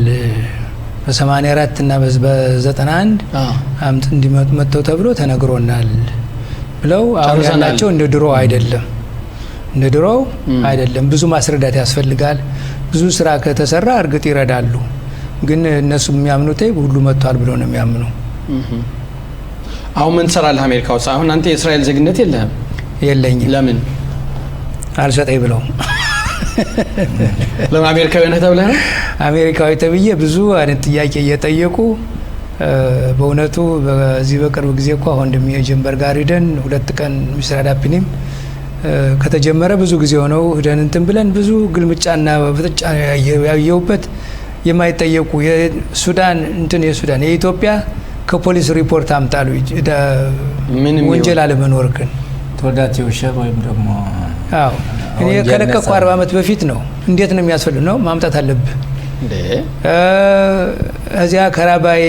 በ84 እና በ91 አምጥ እንዲመጡ መጥተው ተብሎ ተነግሮናል ብለው አሁን ያላቸው እንደ ድሮ አይደለም፣ እንደ ድሮ አይደለም። ብዙ ማስረዳት ያስፈልጋል። ብዙ ስራ ከተሰራ እርግጥ ይረዳሉ፣ ግን እነሱ የሚያምኑት ሁሉ መጥቷል ብለው ነው የሚያምኑ። አሁን ምን ትሰራለህ አሜሪካ ውስጥ? አሁን አንተ የእስራኤል ዜግነት የለህም? የለኝም። ለምን? አልሰጠኝ ብለው። ለምን አሜሪካዊ ነህ ተብለህ ነው? አሜሪካዊ ተብዬ ብዙ አይነት ጥያቄ እየጠየቁ በእውነቱ በዚህ በቅርብ ጊዜ እኮ አሁን ጀንበር ጋር ሄደን 2 ቀን ሚስተር አዳፕኒም ከተጀመረ ብዙ ጊዜ ሆነው ሄደን እንትን ብለን ብዙ ግልምጫና ፍጥጫ ያየሁበት የማይጠየቁ የሱዳን እንትን የሱዳን የኢትዮጵያ ከፖሊስ ሪፖርት አምጣሉ ወንጀል አለመኖር ግን ተወዳት የውሸር ወይም ደግሞ አዎ እኔ ከለቀቁ 40 ዓመት በፊት ነው። እንዴት ነው የሚያስፈልግ ነው ማምጣት አለብህ እንዴ? እዚያ ከራባይ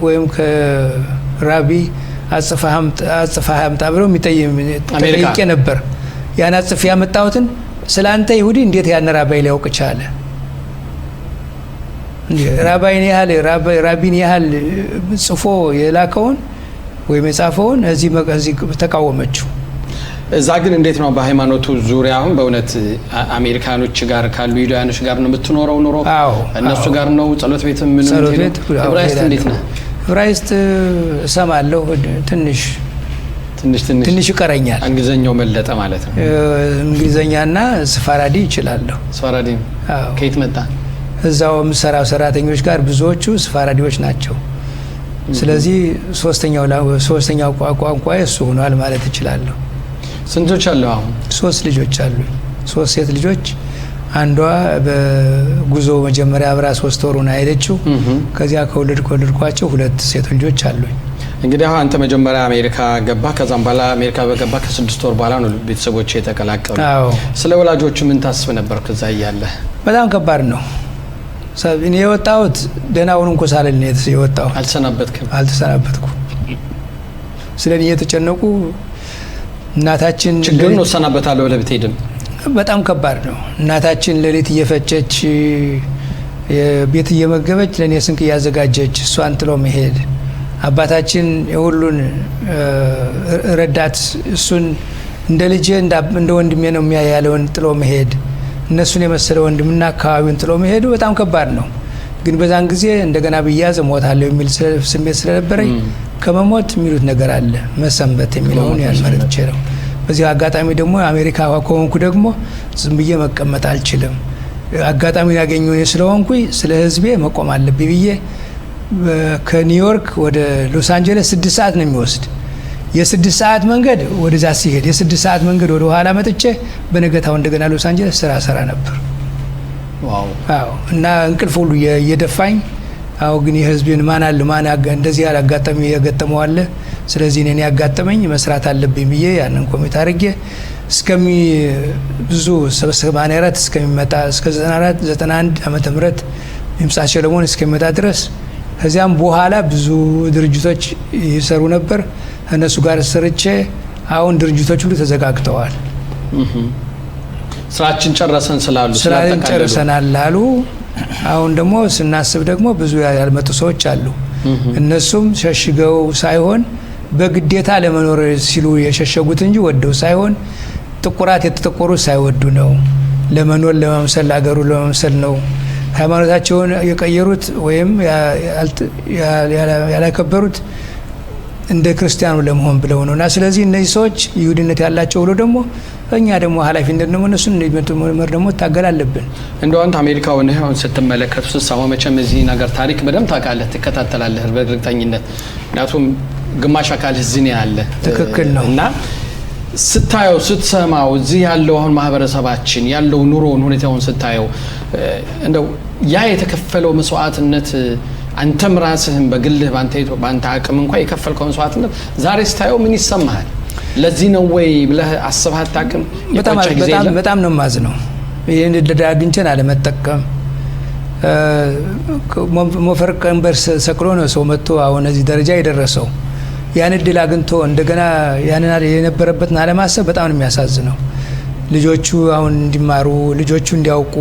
ወይም ከራቢ አጽፋህ አምጣ ብለው የሚጠይቅ ነበር። ያን አጽፍ ያመጣሁትን ስላንተ ይሁዲ እንዴት ያን ራባይ ሊያውቅ ቻለ? ራቢን ያህል ጽፎ የላከውን ወይም የጻፈውን እዚህ ተቃወመችው። እዛ ግን እንዴት ነው በሃይማኖቱ ዙሪያ አሁን በእውነት አሜሪካኖች ጋር ካሉ ይሁዳኖች ጋር ነው የምትኖረው? ኑሮ እነሱ ጋር ነው? ጸሎት ቤት ምን ነው? ዕብራይስጥ እንዴት ነው? ዕብራይስጥ እሰማለሁ፣ ትንሽ ይቀረኛል። እንግሊዘኛው መለጠ ማለት ነው። እንግሊዘኛና ስፋራዲ ይችላለሁ። ስፋራዲ ከየት መጣ? እዛው የምሰራው ሰራተኞች ጋር ብዙዎቹ ስፋራዲዎች ናቸው። ስለዚህ ሶስተኛው ቋንቋ እሱ ሆኗል ማለት እችላለሁ። ስንቶች አሉ? አሁን 3 ልጆች አሉ። 3 ሴት ልጆች። አንዷ በጉዞ መጀመሪያ አብራ 3 ወሩን አይደችው። ከዚያ ከወለድኳቸው 2 ሴት ልጆች አሉኝ። እንግዲህ አሁን አንተ መጀመሪያ አሜሪካ ገባ፣ ከዛም በኋላ አሜሪካ በገባ ከ6 ወር በኋላ ነው ቤተሰቦች የተቀላቀሉ። ስለ ወላጆቹ ምን ታስብ ነበር ከዛ እያለ? በጣም ከባድ ነው። እኔ የወጣሁት ደህናውን እንኳን ሳልል ነው የወጣሁት። አልተሰናበትኩም። ስለኔ እየተጨነቁ እናታችን ችግር ነው ሰናበታለሁ ብለህ ብትሄድም በጣም ከባድ ነው። እናታችን ሌሊት እየፈጨች ቤት እየመገበች ለኔ ስንቅ እያዘጋጀች እሷን ጥሎ መሄድ፣ አባታችን የሁሉን ረዳት እሱን እንደ ልጄ እንደ ወንድሜ ነው የሚያያለውን ጥሎ መሄድ፣ እነሱን የመሰለ ወንድምና አካባቢውን ጥሎ መሄዱ በጣም ከባድ ነው። ግን በዛን ጊዜ እንደገና ብያዝ እሞታለሁ የሚል ስሜት ስለነበረኝ ከመሞት የሚሉት ነገር አለ መሰንበት የሚለውን ያልመረጥቼ ነው። በዚህ አጋጣሚ ደግሞ አሜሪካ ከሆንኩ ደግሞ ዝም ብዬ መቀመጥ አልችልም። አጋጣሚ ያገኘው ስለሆንኩኝ ስለ ህዝቤ መቆም አለብኝ ብዬ ከኒውዮርክ ወደ ሎስ አንጀለስ 6 ሰዓት ነው የሚወስድ። የ6 ሰዓት መንገድ ወደዛ ሲሄድ የ6 ሰዓት መንገድ ወደ ኋላ መጥቼ በነገታው እንደገና ሎስ አንጀለስ ስራ ነበር። ዋው! አዎ። እና እንቅልፍ ሁሉ እየደፋኝ አዎ። ግን የህዝቤን ማን እንደዚህ ያለ አጋጣሚ የገጠመው አለ። ስለዚህ እኔ ያጋጠመኝ መስራት አለብኝ ብዬ ያንን ኮሚቴ አድርጌ ብዙ 84 እስከሚመጣ እስከ 91 ዓመተ ምህረት ምምጻ ሰለሞን እስከሚመጣ ድረስ ከዚያም በኋላ ብዙ ድርጅቶች ይሰሩ ነበር። እነሱ ጋር ሰርቼ አሁን ድርጅቶች ሁሉ ተዘጋግተዋል። ስራችን ጨረሰን ስራችን ጨርሰናል አሉ። አሁን ደግሞ ስናስብ ደግሞ ብዙ ያልመጡ ሰዎች አሉ። እነሱም ሸሽገው ሳይሆን በግዴታ ለመኖር ሲሉ የሸሸጉት እንጂ ወደው ሳይሆን ጥቁራት የተጠቆሩት ሳይወዱ ነው። ለመኖር ለመምሰል አገሩ ለመምሰል ነው። ሃይማኖታቸውን የቀየሩት ወይም ያላከበሩት እንደ ክርስቲያኑ ለመሆን ብለው ነውና ስለዚህ እነዚህ ሰዎች ይሁዲነት ያላቸው ብሎ ደግሞ እኛ ደግሞ ኃላፊነት ደግሞ እነሱን እንደሚመር ደግሞ ታገላለብን። እንደው አንተ አሜሪካው ነህ አሁን ስትመለከቱ ስትሰማው መቼም እዚህ ነገር ታሪክ በደንብ ታውቃለህ፣ ትከታተላለህ በእርግጠኝነት። ምክንያቱም ግማሽ አካል እዚህ ነው ያለ። ትክክል ነው። እና ስታየው ስትሰማው እዚህ ያለው አሁን ማህበረሰባችን ያለው ኑሮውን ሁኔታውን ስታየው እንደው ያ የተከፈለው መስዋዕትነት አንተም ራስህም በግልህ ባንተ አቅም እንኳን የከፈልከው መስዋዕትነት ዛሬ ስታየው ምን ይሰማሃል? ለዚህ ነው ወይ ብለህ አስበህ አታውቅም? በጣም ነው የማዝነው። ይሄን እድል አግኝተን አለመጠቀም ሞፈር ቀንበር ሰቅሎ ነው ሰው መጥቶ አሁን እዚህ ደረጃ የደረሰው። ያን እድል አግኝቶ እንደገና ያንን የነበረበትን አለማሰብ በጣም ነው የሚያሳዝነው። ልጆቹ አሁን እንዲማሩ ልጆቹ እንዲያውቁ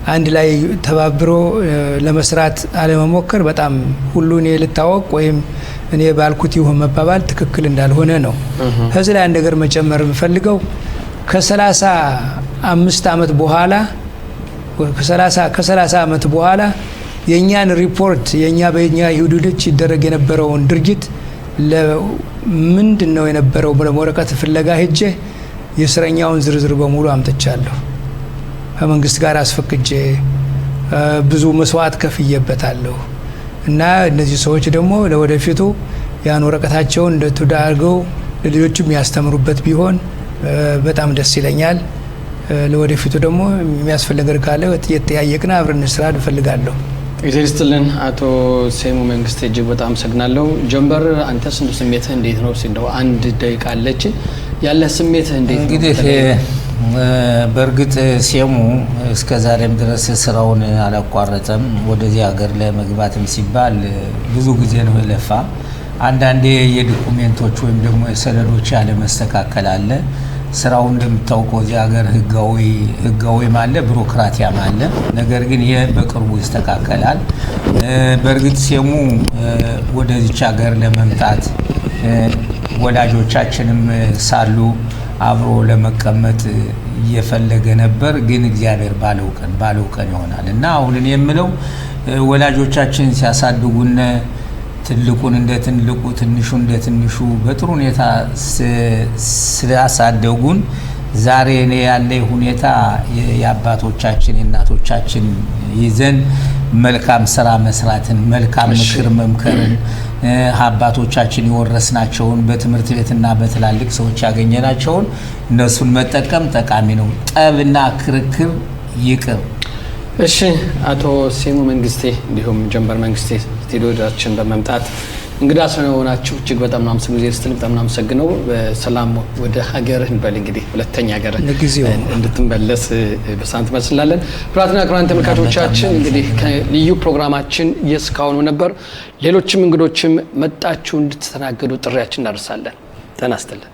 አንድ ላይ ተባብሮ ለመስራት አለመሞከር በጣም ሁሉን ልታወቅ ወይም እኔ ባልኩት ይሁን መባባል ትክክል እንዳልሆነ ነው። ከዚህ ላይ አንድ ነገር መጨመር የምፈልገው ከ35 ዓመት በኋላ ከ30 ዓመት በኋላ የኛን ሪፖርት በእኛ ይሁዲዎች ይደረግ የነበረውን ድርጊት ለምንድን ነው የነበረው በወረቀት ፍለጋ ሄጄ የእስረኛውን ዝርዝር በሙሉ አምጥቻለሁ። ከመንግስት ጋር አስፈቅጄ ብዙ መስዋዕት ከፍዬበታለሁ። እና እነዚህ ሰዎች ደግሞ ለወደፊቱ ያን ወረቀታቸውን እንደተዳርገው ለልጆቹ የሚያስተምሩበት ቢሆን በጣም ደስ ይለኛል። ለወደፊቱ ደግሞ የሚያስፈልግ ነገር ካለ የተጠያየቅና አብረን እንስራ እፈልጋለሁ። እግዚአብሔር አቶ ሴሙ መንግስቴ እጅግ በጣም አመሰግናለሁ። ጀንበር አንተስ እንደ ስሜትህ እንዴት ነው? እንደው አንድ ደቂቃ አለች ያለ ስሜትህ እንዴት ነው? እንግዲህ በእርግጥ ሴሙ እስከ ዛሬም ድረስ ስራውን አላቋረጠም። ወደዚህ ሀገር ለመግባትም ሲባል ብዙ ጊዜ ነው የለፋ። አንዳንዴ የዶኩሜንቶች ወይም ደግሞ የሰነዶች ያለመስተካከል አለ። ስራው እንደምታውቀው እዚህ ሀገር ህጋዊ ማለት ቢሮክራቲያም አለ። ነገር ግን ይሄ በቅርቡ ይስተካከላል። በእርግጥ ሴሙ ወደዚች ሀገር ለመምጣት ወላጆቻችንም ሳሉ አብሮ ለመቀመጥ እየፈለገ ነበር። ግን እግዚአብሔር ባለው ቀን ይሆናል እና አሁን እኔ የምለው ወላጆቻችን ሲያሳድጉን ትልቁን እንደ ትልቁ ትንሹን እንደ ትንሹ በጥሩ ሁኔታ ስላሳደጉን ዛሬ እኔ ያለ ሁኔታ የአባቶቻችን የእናቶቻችን ይዘን መልካም ስራ መስራትን መልካም ምክር መምከርን አባቶቻችን የወረስናቸውን በትምህርት ቤትና በትላልቅ ሰዎች ያገኘናቸውን እነሱን መጠቀም ጠቃሚ ነው። ጠብና ክርክር ይቅር። እሺ አቶ ሴሙ መንግስቴ እንዲሁም ጀንበር መንግስቴ ስቱዲዮችን በመምጣት እንግዳ ስለሆናችሁ እጅግ በጣም እናመሰግናለሁ። ጊዜ ስትል በጣም እናመሰግነው። በሰላም ወደ ሀገርህ እንበል እንግዲህ ሁለተኛ ሀገር እንድትመለስ በሳንት መስላለን። ክቡራትና ክቡራን ተመልካቾቻችን እንግዲህ ልዩ ፕሮግራማችን የስካሁኑ ነበር። ሌሎችም እንግዶችም መጣችሁ እንድትተናገዱ ጥሪያችን እናደርሳለን። ጤና ይስጥልን።